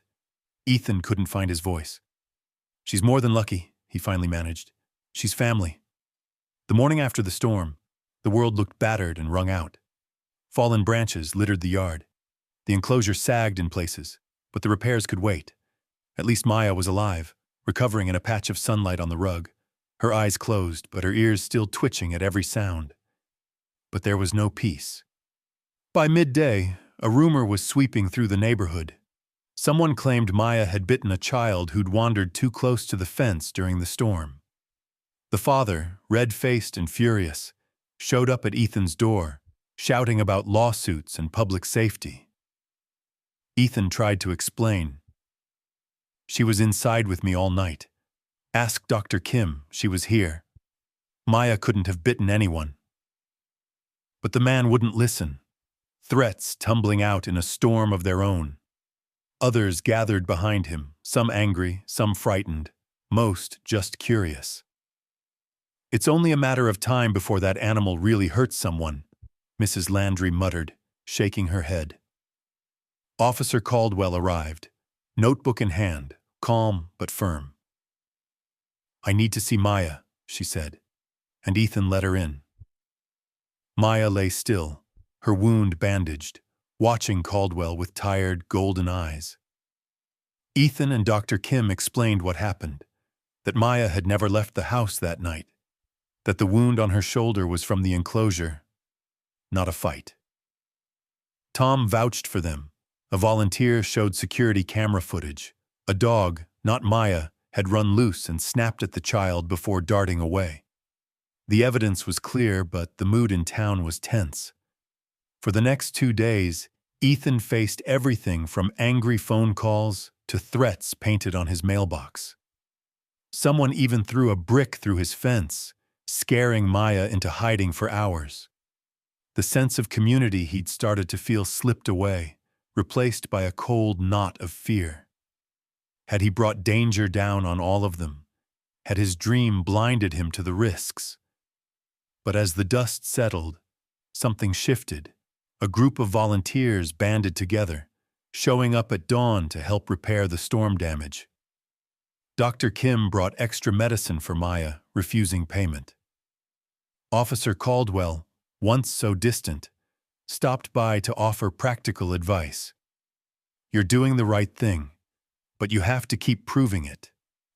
Ethan couldn't find his voice. "She's more than lucky," he finally managed. "She's family." The morning after the storm, the world looked battered and wrung out. Fallen branches littered the yard. The enclosure sagged in places, but the repairs could wait. At least Maya was alive, recovering in a patch of sunlight on the rug, her eyes closed but her ears still twitching at every sound. But there was no peace. By midday, a rumor was sweeping through the neighborhood. Someone claimed Maya had bitten a child who'd wandered too close to the fence during the storm. The father, red-faced and furious, showed up at Ethan's door, shouting about lawsuits and public safety. Ethan tried to explain. "She was inside with me all night. Ask Dr. Kim, she was here. Maya couldn't have bitten anyone." But the man wouldn't listen, threats tumbling out in a storm of their own. Others gathered behind him, some angry, some frightened, most just curious. "It's only a matter of time before that animal really hurts someone," Mrs. Landry muttered, shaking her head. Officer Caldwell arrived, notebook in hand, calm but firm. "I need to see Maya," she said, and Ethan let her in. Maya lay still, her wound bandaged, watching Caldwell with tired, golden eyes. Ethan and Dr. Kim explained what happened, that Maya had never left the house that night, that the wound on her shoulder was from the enclosure. not a fight. Tom vouched for them. A volunteer showed security camera footage. A dog, not Maya, had run loose and snapped at the child before darting away. The evidence was clear, but the mood in town was tense. For the next 2 days, Ethan faced everything from angry phone calls to threats painted on his mailbox. Someone even threw a brick through his fence, scaring Maya into hiding for hours. The sense of community he'd started to feel slipped away, replaced by a cold knot of fear. Had he brought danger down on all of them? Had his dream blinded him to the risks? But as the dust settled, something shifted. A group of volunteers banded together, showing up at dawn to help repair the storm damage. Dr. Kim brought extra medicine for Maya, refusing payment. Officer Caldwell, once so distant, stopped by to offer practical advice. You're doing the right thing, but you have to keep proving it,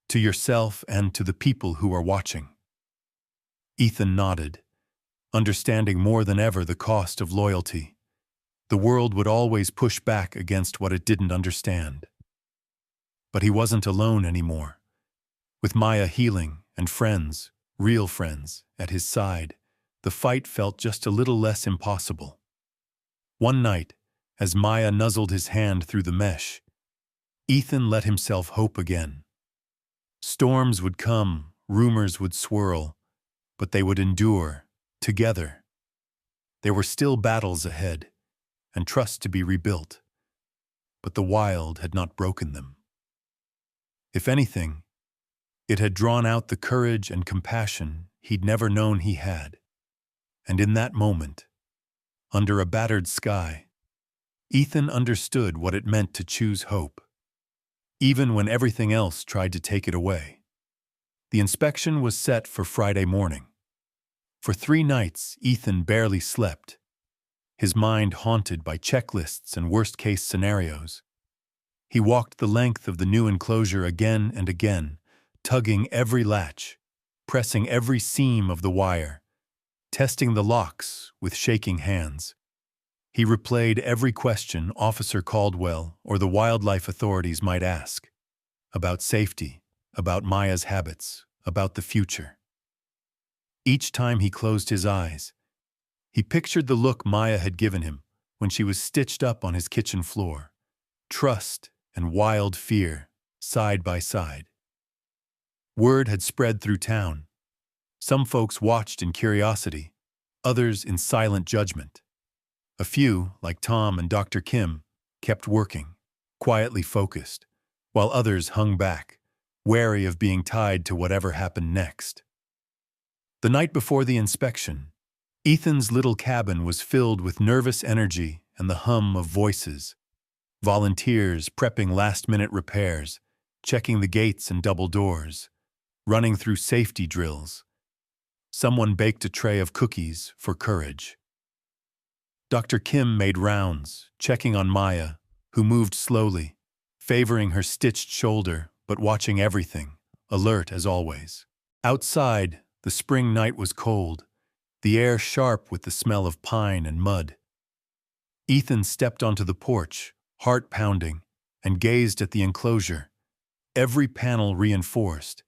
to yourself and to the people who are watching. Ethan nodded, understanding more than ever the cost of loyalty. The world would always push back against what it didn't understand. But he wasn't alone anymore. With Maya healing and friends, real friends, at his side, the fight felt just a little less impossible. One night, as Maya nuzzled his hand through the mesh, Ethan let himself hope again. Storms would come, rumors would swirl, but they would endure, together. There were still battles ahead, and trust to be rebuilt, but the wild had not broken them. If anything, it had drawn out the courage and compassion he'd never known he had. And in that moment, under a battered sky, Ethan understood what it meant to choose hope, even when everything else tried to take it away. The inspection was set for Friday morning. For 3 nights, Ethan barely slept, his mind haunted by checklists and worst-case scenarios. He walked the length of the new enclosure again and again, tugging every latch, pressing every seam of the wire, testing the locks with shaking hands. He replayed every question Officer Caldwell or the wildlife authorities might ask, about safety, about Maya's habits, about the future. Each time he closed his eyes, he pictured the look Maya had given him when she was stitched up on his kitchen floor. Trust and wild fear, side by side. Word had spread through town. Some folks watched in curiosity, others in silent judgment. A few, like Tom and Dr. Kim, kept working, quietly focused, while others hung back, wary of being tied to whatever happened next. The night before the inspection, Ethan's little cabin was filled with nervous energy and the hum of voices. Volunteers prepping last-minute repairs, checking the gates and double doors, running through safety drills. Someone baked a tray of cookies for courage. Dr. Kim made rounds, checking on Maya, who moved slowly, favoring her stitched shoulder but watching everything, alert as always. Outside, the spring night was cold, the air sharp with the smell of pine and mud. Ethan stepped onto the porch, heart pounding, and gazed at the enclosure, every panel reinforced,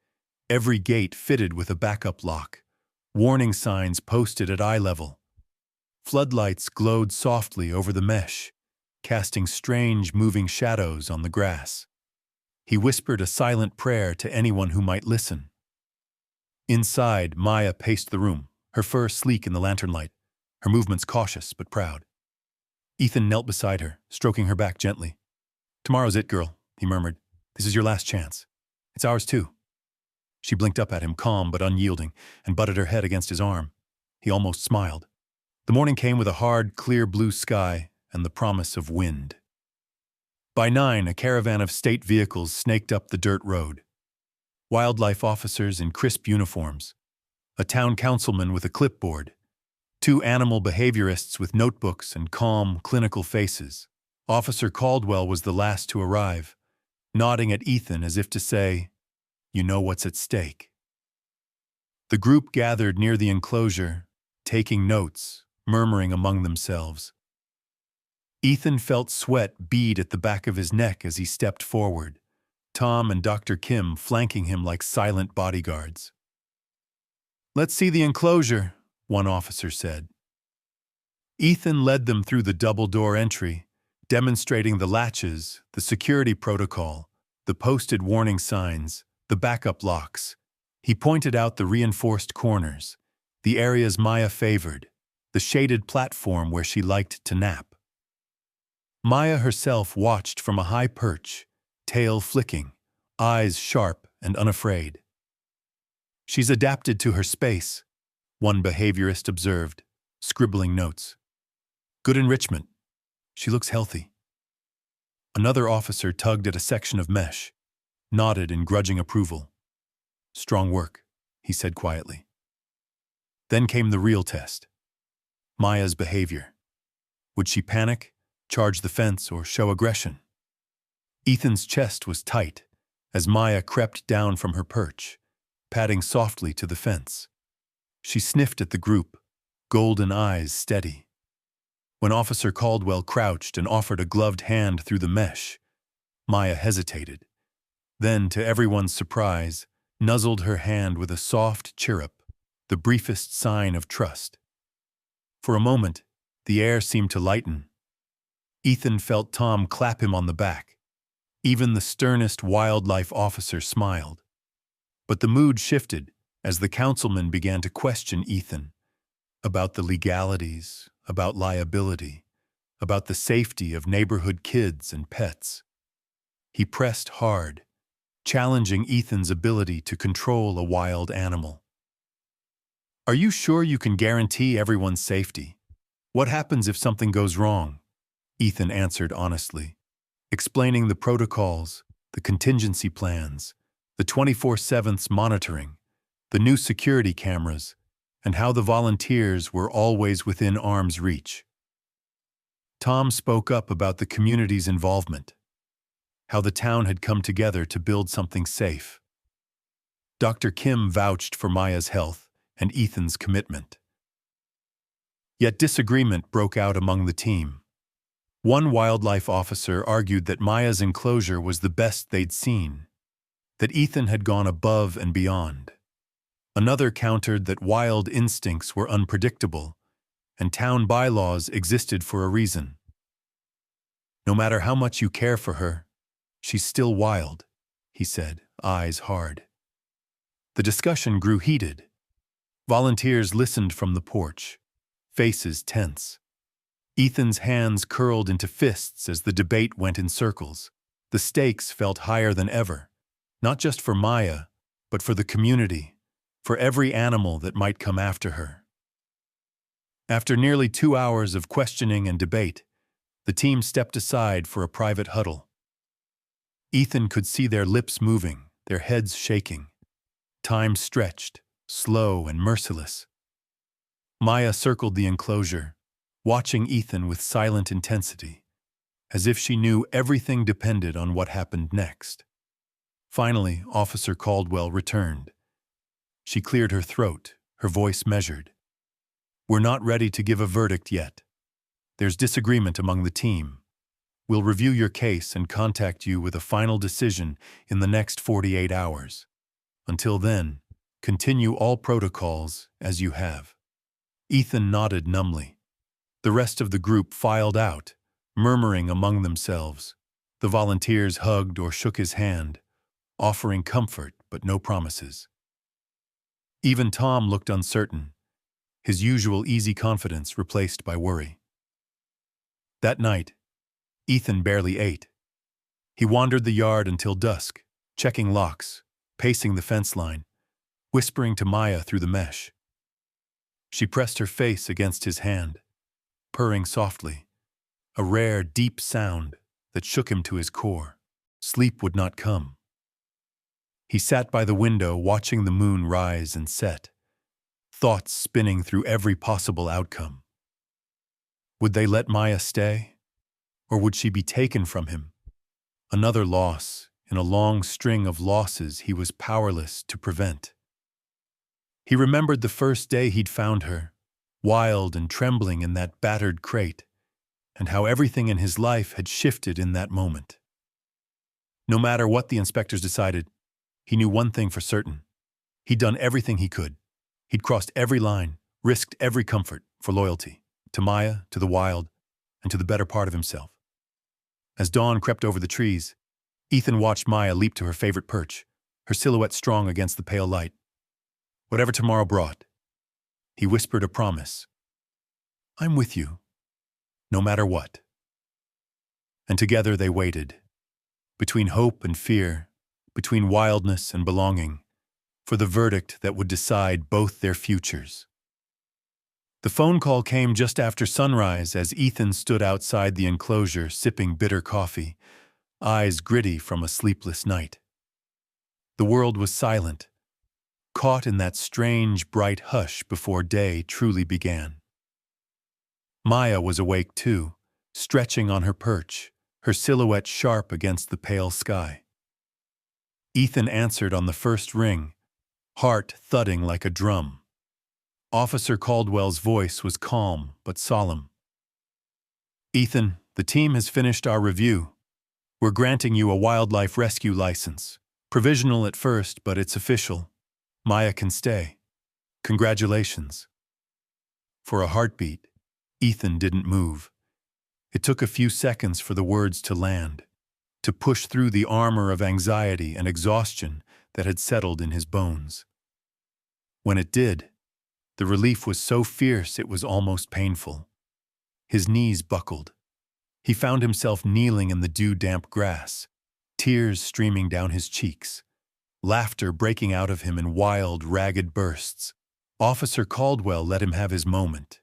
every gate fitted with a backup lock, warning signs posted at eye level. Floodlights glowed softly over the mesh, casting strange moving shadows on the grass. He whispered a silent prayer to anyone who might listen. Inside, Maya paced the room, her fur sleek in the lantern light, her movements cautious but proud. Ethan knelt beside her, stroking her back gently. "Tomorrow's it, girl," he murmured. "This is your last chance. It's ours too." She blinked up at him, calm but unyielding, and butted her head against his arm. He almost smiled. The morning came with a hard, clear blue sky and the promise of wind. By 9, a caravan of state vehicles snaked up the dirt road. Wildlife officers in crisp uniforms, a town councilman with a clipboard, 2 animal behaviorists with notebooks and calm, clinical faces. Officer Caldwell was the last to arrive, nodding at Ethan as if to say, "You know what's at stake." The group gathered near the enclosure, taking notes, murmuring among themselves. Ethan felt sweat bead at the back of his neck as he stepped forward, Tom and Dr. Kim flanking him like silent bodyguards. "Let's see the enclosure," one officer said. Ethan led them through the double-door entry, demonstrating the latches, the security protocol, the posted warning signs, the backup locks. He pointed out the reinforced corners, the areas Maya favored, the shaded platform where she liked to nap. Maya herself watched from a high perch, tail flicking, eyes sharp and unafraid. "She's adapted to her space," one behaviorist observed, scribbling notes. "Good enrichment. She looks healthy." Another officer tugged at a section of mesh, nodded in grudging approval. "Strong work," he said quietly. Then came the real test. Maya's behavior. Would she panic, charge the fence, or show aggression? Ethan's chest was tight as Maya crept down from her perch, padding softly to the fence. She sniffed at the group, golden eyes steady. When Officer Caldwell crouched and offered a gloved hand through the mesh, Maya hesitated. Then, to everyone's surprise, nuzzled her hand with a soft chirrup, the briefest sign of trust. For a moment, the air seemed to lighten. Ethan felt Tom clap him on the back. Even the sternest wildlife officer smiled. But the mood shifted as the councilman began to question Ethan about the legalities, about liability, about the safety of neighborhood kids and pets. He pressed hard, challenging Ethan's ability to control a wild animal. "Are you sure you can guarantee everyone's safety? What happens if something goes wrong?" Ethan answered honestly, explaining the protocols, the contingency plans, the 24/7 monitoring, the new security cameras, and how the volunteers were always within arm's reach. Tom spoke up about the community's involvement, how the town had come together to build something safe. Dr. Kim vouched for Maya's health and Ethan's commitment. Yet disagreement broke out among the team. One wildlife officer argued that Maya's enclosure was the best they'd seen, that Ethan had gone above and beyond. Another countered that wild instincts were unpredictable, and town bylaws existed for a reason. "No matter how much you care for her, she's still wild," he said, eyes hard. The discussion grew heated. Volunteers listened from the porch, faces tense. Ethan's hands curled into fists as the debate went in circles. The stakes felt higher than ever, not just for Maya, but for the community, for every animal that might come after her. After nearly 2 hours of questioning and debate, the team stepped aside for a private huddle. Ethan could see their lips moving, their heads shaking. Time stretched, slow and merciless. Maya circled the enclosure, watching Ethan with silent intensity, as if she knew everything depended on what happened next. Finally, Officer Caldwell returned. She cleared her throat, her voice measured. "We're not ready to give a verdict yet. There's disagreement among the team. We'll review your case and contact you with a final decision in the next 48 hours. Until then, continue all protocols as you have." Ethan nodded numbly. The rest of the group filed out, murmuring among themselves. The volunteers hugged or shook his hand, offering comfort but no promises. Even Tom looked uncertain, his usual easy confidence replaced by worry. That night, Ethan barely ate. He wandered the yard until dusk, checking locks, pacing the fence line, whispering to Maya through the mesh. She pressed her face against his hand, purring softly, a rare, deep sound that shook him to his core. Sleep would not come. He sat by the window watching the moon rise and set, thoughts spinning through every possible outcome. Would they let Maya stay? Or would she be taken from him? Another loss in a long string of losses he was powerless to prevent. He remembered the first day he'd found her, wild and trembling in that battered crate, and how everything in his life had shifted in that moment. No matter what the inspectors decided, he knew one thing for certain. He'd done everything he could. He'd crossed every line, risked every comfort for loyalty, to Maya, to the wild, and to the better part of himself. As dawn crept over the trees, Ethan watched Maya leap to her favorite perch, her silhouette strong against the pale light. Whatever tomorrow brought, he whispered a promise. I'm with you, no matter what. And together they waited, between hope and fear, between wildness and belonging, for the verdict that would decide both their futures. The phone call came just after sunrise as Ethan stood outside the enclosure sipping bitter coffee, eyes gritty from a sleepless night. The world was silent, caught in that strange, bright hush before day truly began. Maya was awake too, stretching on her perch, her silhouette sharp against the pale sky. Ethan answered on the first ring, heart thudding like a drum. Officer Caldwell's voice was calm but solemn. Ethan, the team has finished our review. We're granting you a wildlife rescue license. Provisional at first, but it's official. Maya can stay. Congratulations. For a heartbeat, Ethan didn't move. It took a few seconds for the words to land, to push through the armor of anxiety and exhaustion that had settled in his bones. When it did, the relief was so fierce it was almost painful. His knees buckled. He found himself kneeling in the dew-damp grass, tears streaming down his cheeks, laughter breaking out of him in wild, ragged bursts. Officer Caldwell let him have his moment.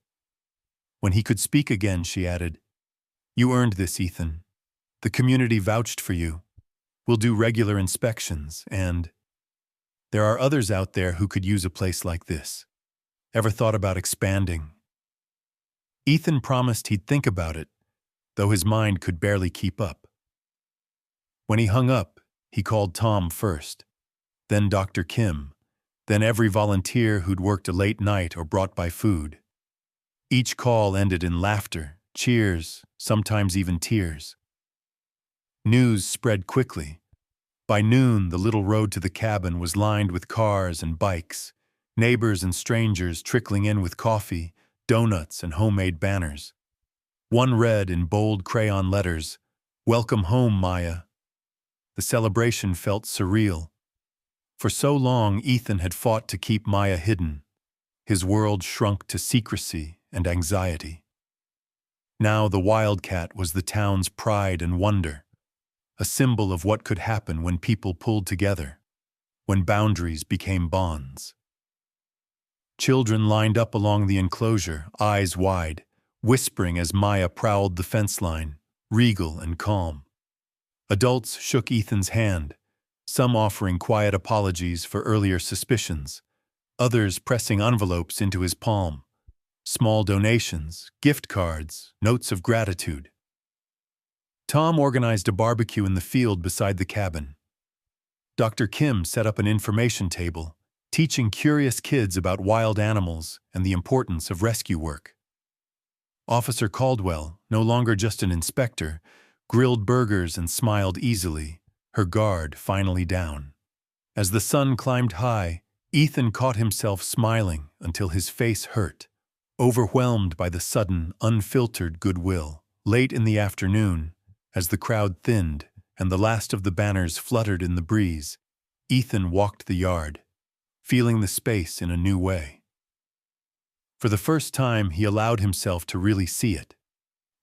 When he could speak again, she added, "You earned this, Ethan. The community vouched for you. We'll do regular inspections, and there are others out there who could use a place like this. Ever thought about expanding?" Ethan promised he'd think about it, though his mind could barely keep up. When he hung up, he called Tom first, then Dr. Kim, then every volunteer who'd worked a late night or brought by food. Each call ended in laughter, cheers, sometimes even tears. News spread quickly. By noon, the little road to the cabin was lined with cars and bikes, neighbors and strangers trickling in with coffee, donuts, and homemade banners. One read in bold crayon letters, "Welcome home, Maya." The celebration felt surreal. For so long, Ethan had fought to keep Maya hidden. His world shrunk to secrecy and anxiety. Now the wildcat was the town's pride and wonder, a symbol of what could happen when people pulled together, when boundaries became bonds. Children lined up along the enclosure, eyes wide, whispering as Maya prowled the fence line, regal and calm. Adults shook Ethan's hand, some offering quiet apologies for earlier suspicions, others pressing envelopes into his palm, small donations, gift cards, notes of gratitude. Tom organized a barbecue in the field beside the cabin. Dr. Kim set up an information table, teaching curious kids about wild animals and the importance of rescue work. Officer Caldwell, no longer just an inspector, grilled burgers and smiled easily, her guard finally down. As the sun climbed high, Ethan caught himself smiling until his face hurt, overwhelmed by the sudden, unfiltered goodwill. Late in the afternoon, as the crowd thinned and the last of the banners fluttered in the breeze, Ethan walked the yard, feeling the space in a new way. For the first time, he allowed himself to really see it.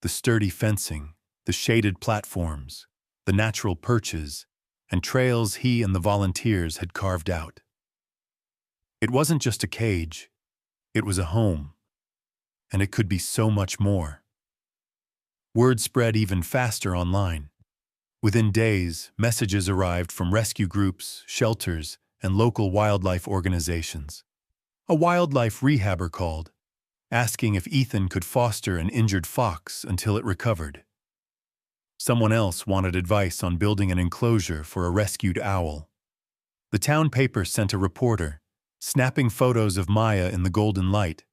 The sturdy fencing, the shaded platforms, the natural perches, and trails he and the volunteers had carved out. It wasn't just a cage, it was a home, and it could be so much more. Word spread even faster online. Within days, messages arrived from rescue groups, shelters, and local wildlife organizations. A wildlife rehabber called, asking if Ethan could foster an injured fox until it recovered. Someone else wanted advice on building an enclosure for a rescued owl. The town paper sent a reporter, snapping photos of Maya in the golden light,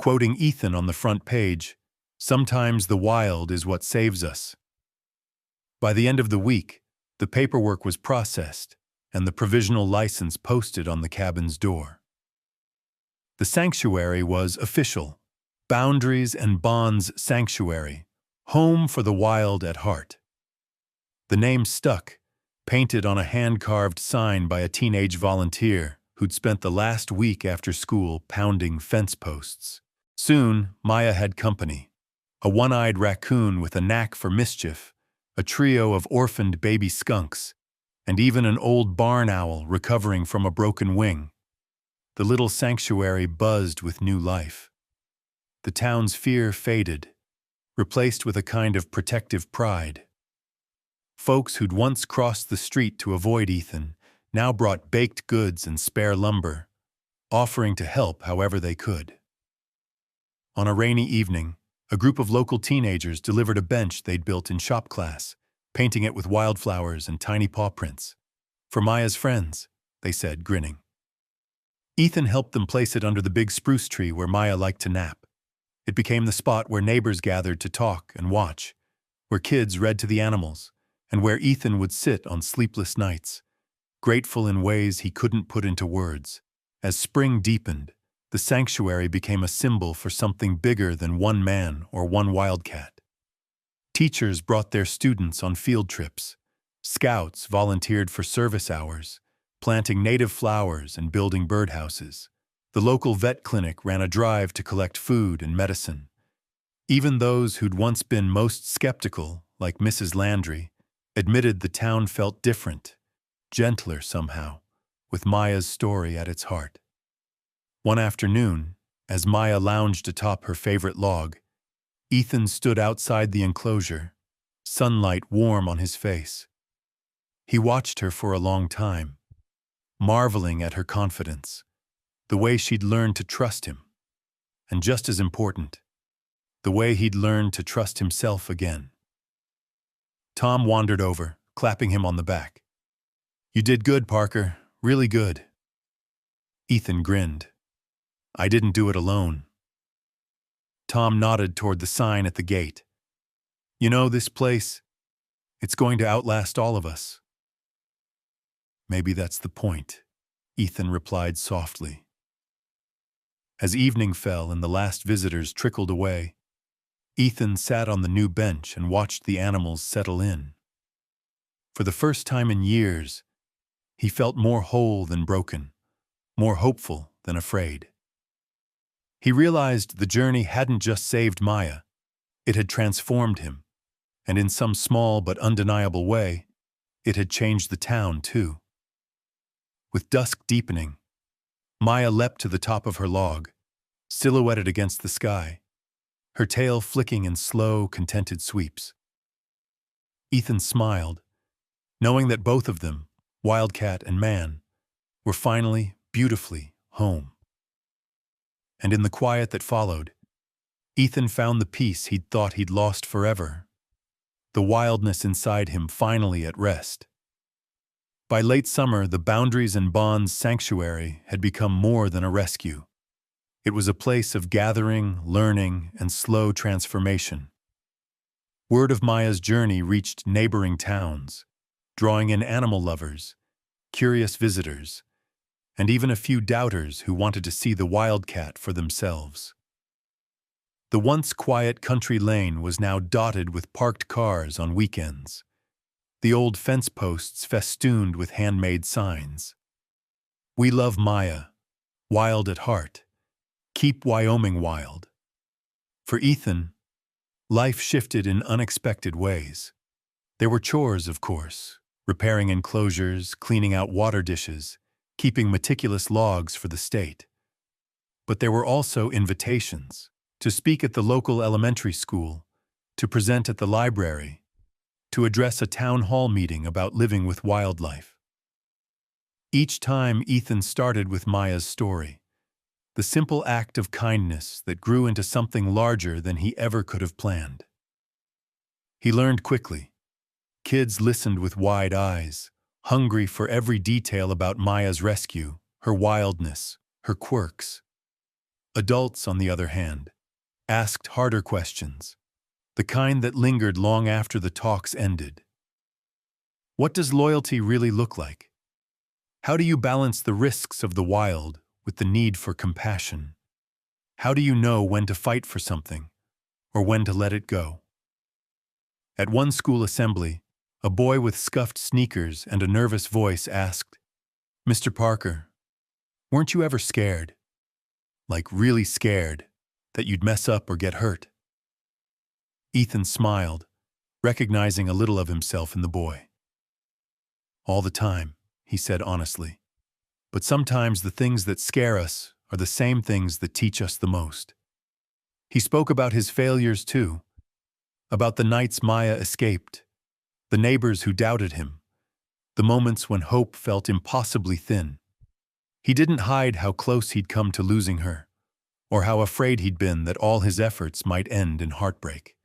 quoting Ethan on the front page, "Sometimes the wild is what saves us." By the end of the week, the paperwork was processed and the provisional license posted on the cabin's door. The sanctuary was official: Boundaries and Bonds Sanctuary, home for the wild at heart. The name stuck, painted on a hand-carved sign by a teenage volunteer who'd spent the last week after school pounding fence posts. Soon, Maya had company: a one-eyed raccoon with a knack for mischief, a trio of orphaned baby skunks, and even an old barn owl recovering from a broken wing. The little sanctuary buzzed with new life. The town's fear faded, replaced with a kind of protective pride. Folks who'd once crossed the street to avoid Ethan now brought baked goods and spare lumber, offering to help however they could. On a rainy evening, a group of local teenagers delivered a bench they'd built in shop class, painting it with wildflowers and tiny paw prints. "For Maya's friends," they said, grinning. Ethan helped them place it under the big spruce tree where Maya liked to nap. It became the spot where neighbors gathered to talk and watch, where kids read to the animals, and where Ethan would sit on sleepless nights, grateful in ways he couldn't put into words. As spring deepened, the sanctuary became a symbol for something bigger than one man or one wildcat. Teachers brought their students on field trips. Scouts volunteered for service hours, planting native flowers and building birdhouses. The local vet clinic ran a drive to collect food and medicine. Even those who'd once been most skeptical, like Mrs. Landry, admitted the town felt different, gentler somehow, with Maya's story at its heart. One afternoon, as Maya lounged atop her favorite log, Ethan stood outside the enclosure, sunlight warm on his face. He watched her for a long time, marveling at her confidence, the way she'd learned to trust him, and just as important, the way he'd learned to trust himself again. Tom wandered over, clapping him on the back. "You did good, Parker, really good." Ethan grinned. "I didn't do it alone." Tom nodded toward the sign at the gate. "You know, this place, it's going to outlast all of us." "Maybe that's the point," Ethan replied softly. As evening fell and the last visitors trickled away, Ethan sat on the new bench and watched the animals settle in. For the first time in years, he felt more whole than broken, more hopeful than afraid. He realized the journey hadn't just saved Maya, it had transformed him, and in some small but undeniable way, it had changed the town too. With dusk deepening, Maya leapt to the top of her log, silhouetted against the sky, her tail flicking in slow, contented sweeps. Ethan smiled, knowing that both of them, wildcat and man, were finally, beautifully home. And in the quiet that followed, Ethan found the peace he'd thought he'd lost forever, the wildness inside him finally at rest. By late summer, the Boundaries and Bonds Sanctuary had become more than a rescue. It was a place of gathering, learning, and slow transformation. Word of Maya's journey reached neighboring towns, drawing in animal lovers, curious visitors, and even a few doubters who wanted to see the wildcat for themselves. The once quiet country lane was now dotted with parked cars on weekends, the old fence posts festooned with handmade signs. "We love Maya, wild at heart. Keep Wyoming wild." For Ethan, life shifted in unexpected ways. There were chores, of course, repairing enclosures, cleaning out water dishes, keeping meticulous logs for the state. But there were also invitations: to speak at the local elementary school, to present at the library, to address a town hall meeting about living with wildlife. Each time Ethan started with Maya's story, the simple act of kindness that grew into something larger than he ever could have planned. He learned quickly. Kids listened with wide eyes, hungry for every detail about Maya's rescue, her wildness, her quirks. Adults, on the other hand, asked harder questions, the kind that lingered long after the talks ended. What does loyalty really look like? How do you balance the risks of the wild with the need for compassion? How do you know when to fight for something or when to let it go? At one school assembly, a boy with scuffed sneakers and a nervous voice asked, "Mr. Parker, weren't you ever scared? Like really scared that you'd mess up or get hurt?" Ethan smiled, recognizing a little of himself in the boy. "All the time," he said honestly. "But sometimes the things that scare us are the same things that teach us the most." He spoke about his failures too, about the nights Maya escaped, the neighbors who doubted him, the moments when hope felt impossibly thin. He didn't hide how close he'd come to losing her, or how afraid he'd been that all his efforts might end in heartbreak.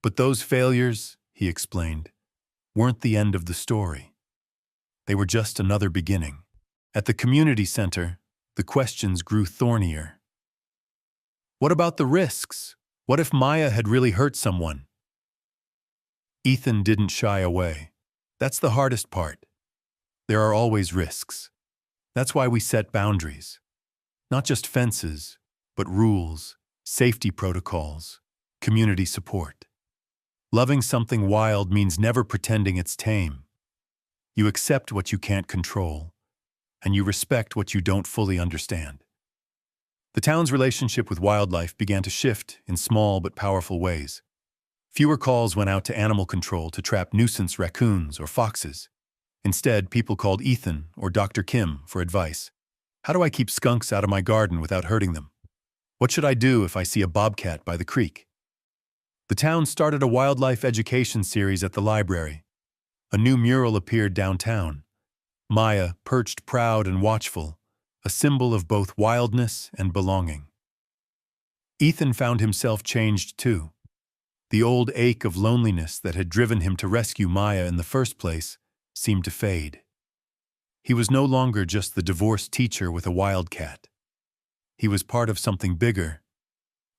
But those failures, he explained, weren't the end of the story. They were just another beginning. At the community center, the questions grew thornier. What about the risks? What if Maya had really hurt someone? Ethan didn't shy away. That's the hardest part. There are always risks. That's why we set boundaries. Not just fences, but rules, safety protocols, community support. Loving something wild means never pretending it's tame. You accept what you can't control, and you respect what you don't fully understand. The town's relationship with wildlife began to shift in small but powerful ways. Fewer calls went out to animal control to trap nuisance raccoons or foxes. Instead, people called Ethan or Dr. Kim for advice. How do I keep skunks out of my garden without hurting them? What should I do if I see a bobcat by the creek? The town started a wildlife education series at the library. A new mural appeared downtown. Maya, perched proud and watchful, a symbol of both wildness and belonging. Ethan found himself changed too. The old ache of loneliness that had driven him to rescue Maya in the first place seemed to fade. He was no longer just the divorced teacher with a wildcat. He was part of something bigger.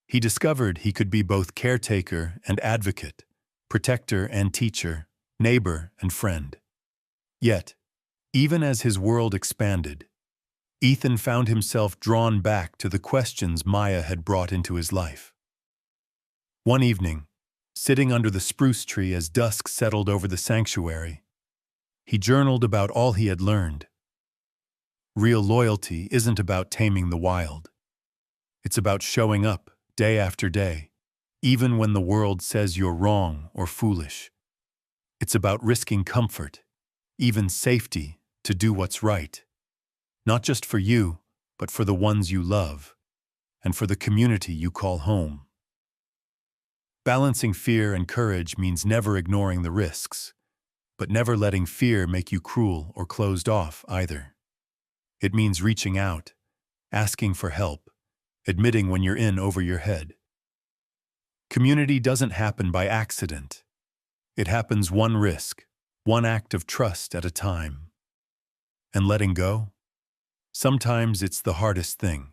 He discovered he could be both caretaker and advocate, protector and teacher, neighbor and friend. Yet, even as his world expanded, Ethan found himself drawn back to the questions Maya had brought into his life. One evening, sitting under the spruce tree as dusk settled over the sanctuary, he journaled about all he had learned. Real loyalty isn't about taming the wild. It's about showing up day after day, even when the world says you're wrong or foolish. It's about risking comfort, even safety, to do what's right. Not just for you, but for the ones you love, and for the community you call home. Balancing fear and courage means never ignoring the risks, but never letting fear make you cruel or closed off either. It means reaching out, asking for help, admitting when you're in over your head. Community doesn't happen by accident. It happens one risk, one act of trust at a time. And letting go? Sometimes it's the hardest thing.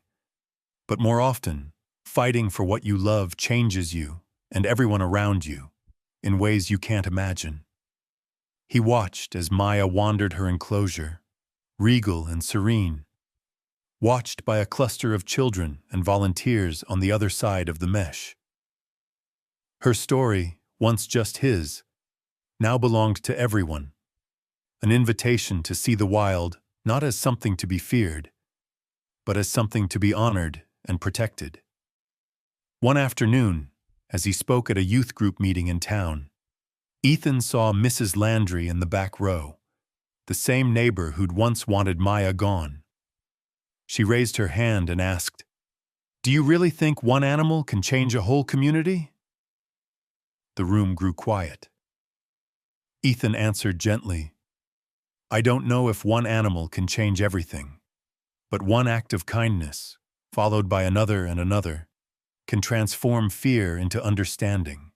But more often, fighting for what you love changes you and everyone around you in ways you can't imagine. He watched as Maya wandered her enclosure, regal and serene, watched by a cluster of children and volunteers on the other side of the mesh. Her story, once just his, now belonged to everyone, an invitation to see the wild not as something to be feared, but as something to be honored and protected. One afternoon, as he spoke at a youth group meeting in town, Ethan saw Mrs. Landry in the back row, the same neighbor who'd once wanted Maya gone. She raised her hand and asked, "Do you really think one animal can change a whole community?" The room grew quiet. Ethan answered gently, "I don't know if one animal can change everything, but one act of kindness, followed by another and another, can transform fear into understanding.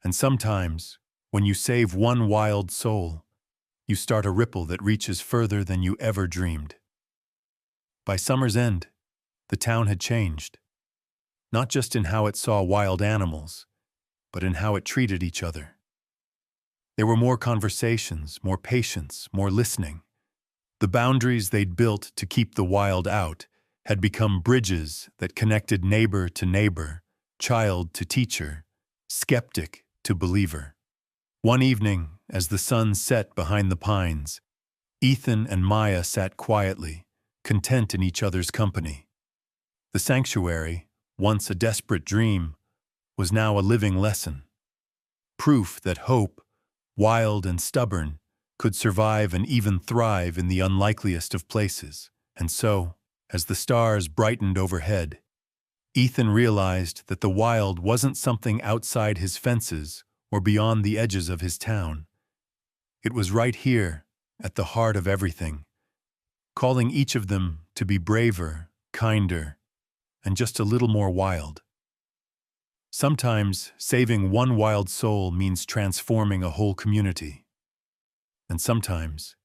And sometimes, when you save one wild soul, you start a ripple that reaches further than you ever dreamed." By summer's end, The town had changed, not just in how it saw wild animals, but in how it treated each other. There were more conversations, more patience, more listening. The boundaries they'd built to keep the wild out had become bridges that connected neighbor to neighbor, child to teacher, skeptic to believer. One evening, as the sun set behind the pines, Ethan and Maya sat quietly, content in each other's company. The sanctuary, once a desperate dream, was now a living lesson. Proof that hope, wild and stubborn, could survive and even thrive in the unlikeliest of places. And so, as the stars brightened overhead, Ethan realized that the wild wasn't something outside his fences or beyond the edges of his town. It was right here, at the heart of everything, calling each of them to be braver, kinder, and just a little more wild. Sometimes saving one wild soul means transforming a whole community. And sometimes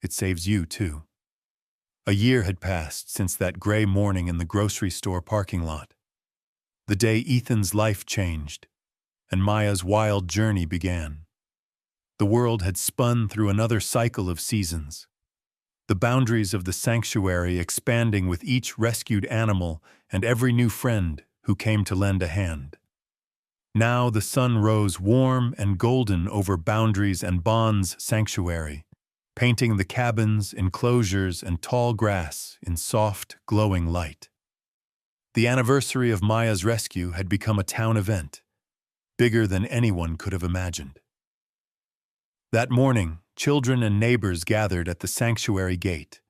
it saves you too. A year had passed since that gray morning in the grocery store parking lot. The day Ethan's life changed, and Maya's wild journey began. The world had spun through another cycle of seasons, the boundaries of the sanctuary expanding with each rescued animal and every new friend who came to lend a hand. Now the sun rose warm and golden over Boundaries and Bond's sanctuary, painting the cabins, enclosures, and tall grass in soft, glowing light. The anniversary of Maya's rescue had become a town event, bigger than anyone could have imagined. That morning, children and neighbors gathered at the sanctuary gate,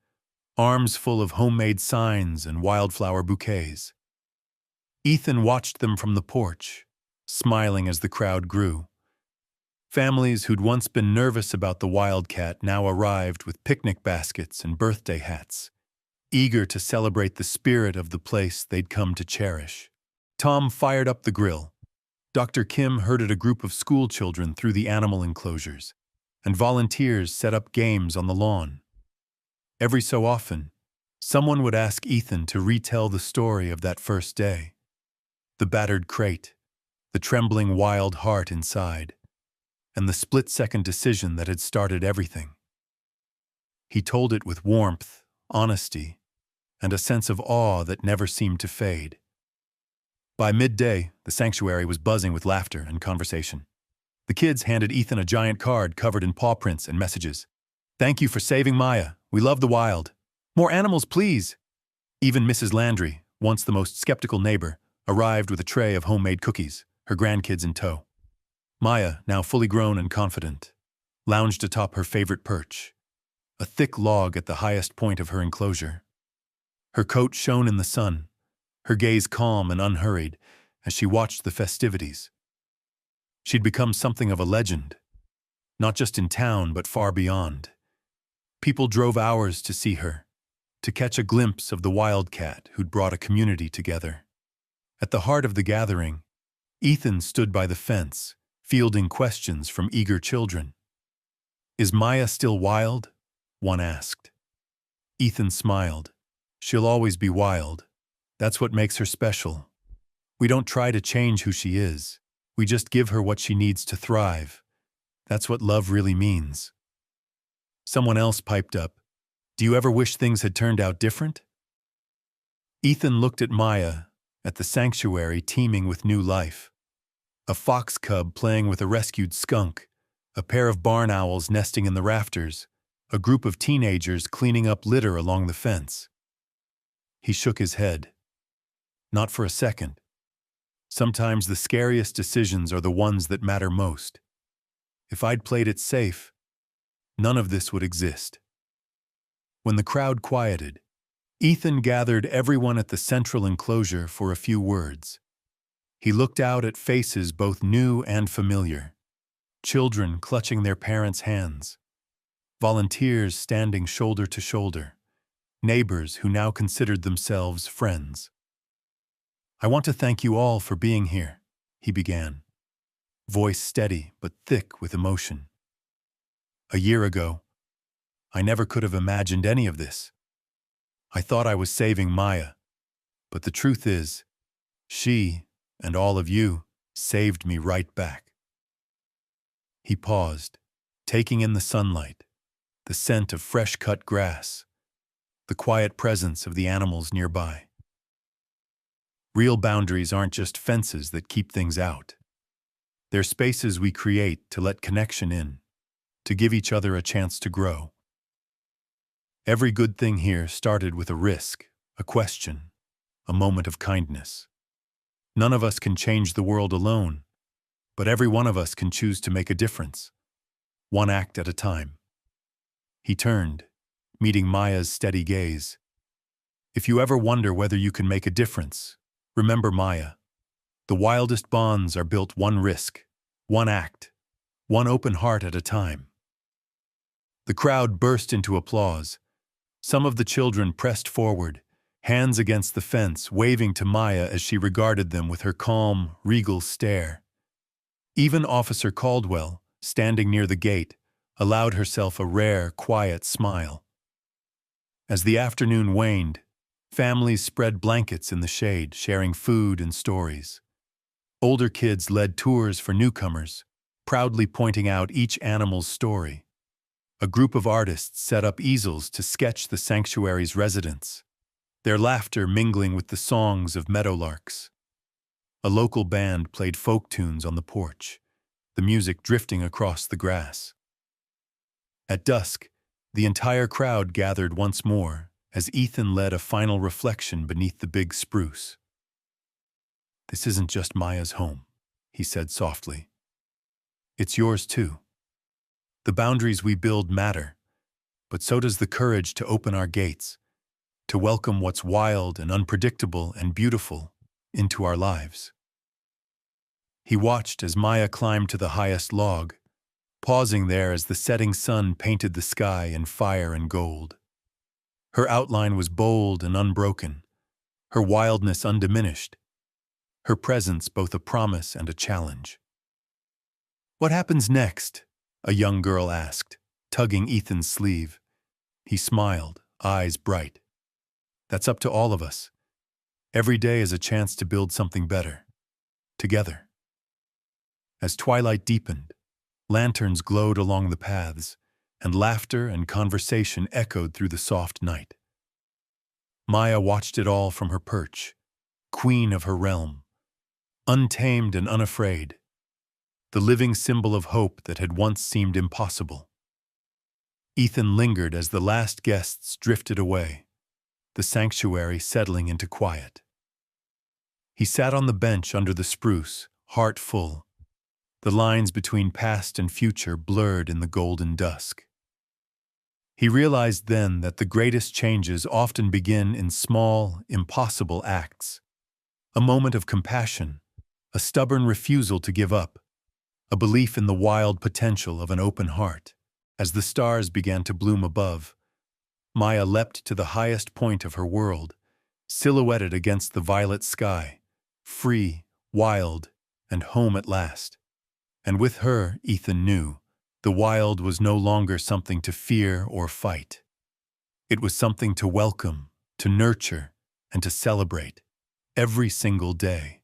arms full of homemade signs and wildflower bouquets. Ethan watched them from the porch, smiling as the crowd grew. Families who'd once been nervous about the wildcat now arrived with picnic baskets and birthday hats, eager to celebrate the spirit of the place they'd come to cherish. Tom fired up the grill. Dr. Kim herded a group of school children through the animal enclosures, and volunteers set up games on the lawn. Every so often, someone would ask Ethan to retell the story of that first day. The battered crate, the trembling wild heart inside, and the split-second decision that had started everything. He told it with warmth, honesty, and a sense of awe that never seemed to fade. By midday, the sanctuary was buzzing with laughter and conversation. The kids handed Ethan a giant card covered in paw prints and messages. "Thank you for saving Maya. We love the wild. More animals, please." Even Mrs. Landry, once the most skeptical neighbor, arrived with a tray of homemade cookies, her grandkids in tow. Maya, now fully grown and confident, lounged atop her favorite perch, a thick log at the highest point of her enclosure. Her coat shone in the sun, her gaze calm and unhurried as she watched the festivities. She'd become something of a legend, not just in town but far beyond. People drove hours to see her, to catch a glimpse of the wildcat who'd brought a community together. At the heart of the gathering, Ethan stood by the fence, fielding questions from eager children. "Is Maya still wild?" one asked. Ethan smiled. "She'll always be wild. That's what makes her special. We don't try to change who she is. We just give her what she needs to thrive. That's what love really means." Someone else piped up, "Do you ever wish things had turned out different?" Ethan looked at Maya, at the sanctuary teeming with new life. A fox cub playing with a rescued skunk, a pair of barn owls nesting in the rafters, a group of teenagers cleaning up litter along the fence. He shook his head. Not for a second. Sometimes the scariest decisions are the ones that matter most. If I'd played it safe, none of this would exist. When the crowd quieted, Ethan gathered everyone at the central enclosure for a few words. He looked out at faces both new and familiar, children clutching their parents' hands, volunteers standing shoulder to shoulder, neighbors who now considered themselves friends. "I want to thank you all for being here," he began, voice steady but thick with emotion. "A year ago, I never could have imagined any of this. I thought I was saving Maya, But the truth is, she, and all of you, saved me right back." He paused, taking in the sunlight, the scent of fresh-cut grass, the quiet presence of the animals nearby. Real boundaries aren't just fences that keep things out. They're spaces we create to let connection in, to give each other a chance to grow. Every good thing here started with a risk, a question, a moment of kindness. None of us can change the world alone, but every one of us can choose to make a difference, one act at a time. He turned, meeting Maya's steady gaze. "If you ever wonder whether you can make a difference, remember Maya. The wildest bonds are built one risk, one act, one open heart at a time." The crowd burst into applause. Some of the children pressed forward, hands against the fence, waving to Maya as she regarded them with her calm, regal stare. Even Officer Caldwell, standing near the gate, allowed herself a rare, quiet smile. As the afternoon waned, families spread blankets in the shade, sharing food and stories. Older kids led tours for newcomers, proudly pointing out each animal's story. A group of artists set up easels to sketch the sanctuary's residents, their laughter mingling with the songs of meadowlarks. A local band played folk tunes on the porch, the music drifting across the grass. At dusk, the entire crowd gathered once more as Ethan led a final reflection beneath the big spruce. "This isn't just Maya's home," he said softly. "It's yours too. The boundaries we build matter, but so does the courage to open our gates, to welcome what's wild and unpredictable and beautiful into our lives." He watched as Maya climbed to the highest log, pausing there as the setting sun painted the sky in fire and gold. Her outline was bold and unbroken, her wildness undiminished, her presence both a promise and a challenge. "What happens next?" a young girl asked, tugging Ethan's sleeve. He smiled, eyes bright. "That's up to all of us. Every day is a chance to build something better, together." As twilight deepened, lanterns glowed along the paths, and laughter and conversation echoed through the soft night. Maya watched it all from her perch, queen of her realm, untamed and unafraid, the living symbol of hope that had once seemed impossible. Ethan lingered as the last guests drifted away, the sanctuary settling into quiet. He sat on the bench under the spruce, heart full, the lines between past and future blurred in the golden dusk. He realized then that the greatest changes often begin in small, impossible acts. A moment of compassion, a stubborn refusal to give up, a belief in the wild potential of an open heart. As the stars began to bloom above, Maya leapt to the highest point of her world, silhouetted against the violet sky, free, wild, and home at last. And with her, Ethan knew, the wild was no longer something to fear or fight. It was something to welcome, to nurture, and to celebrate every single day.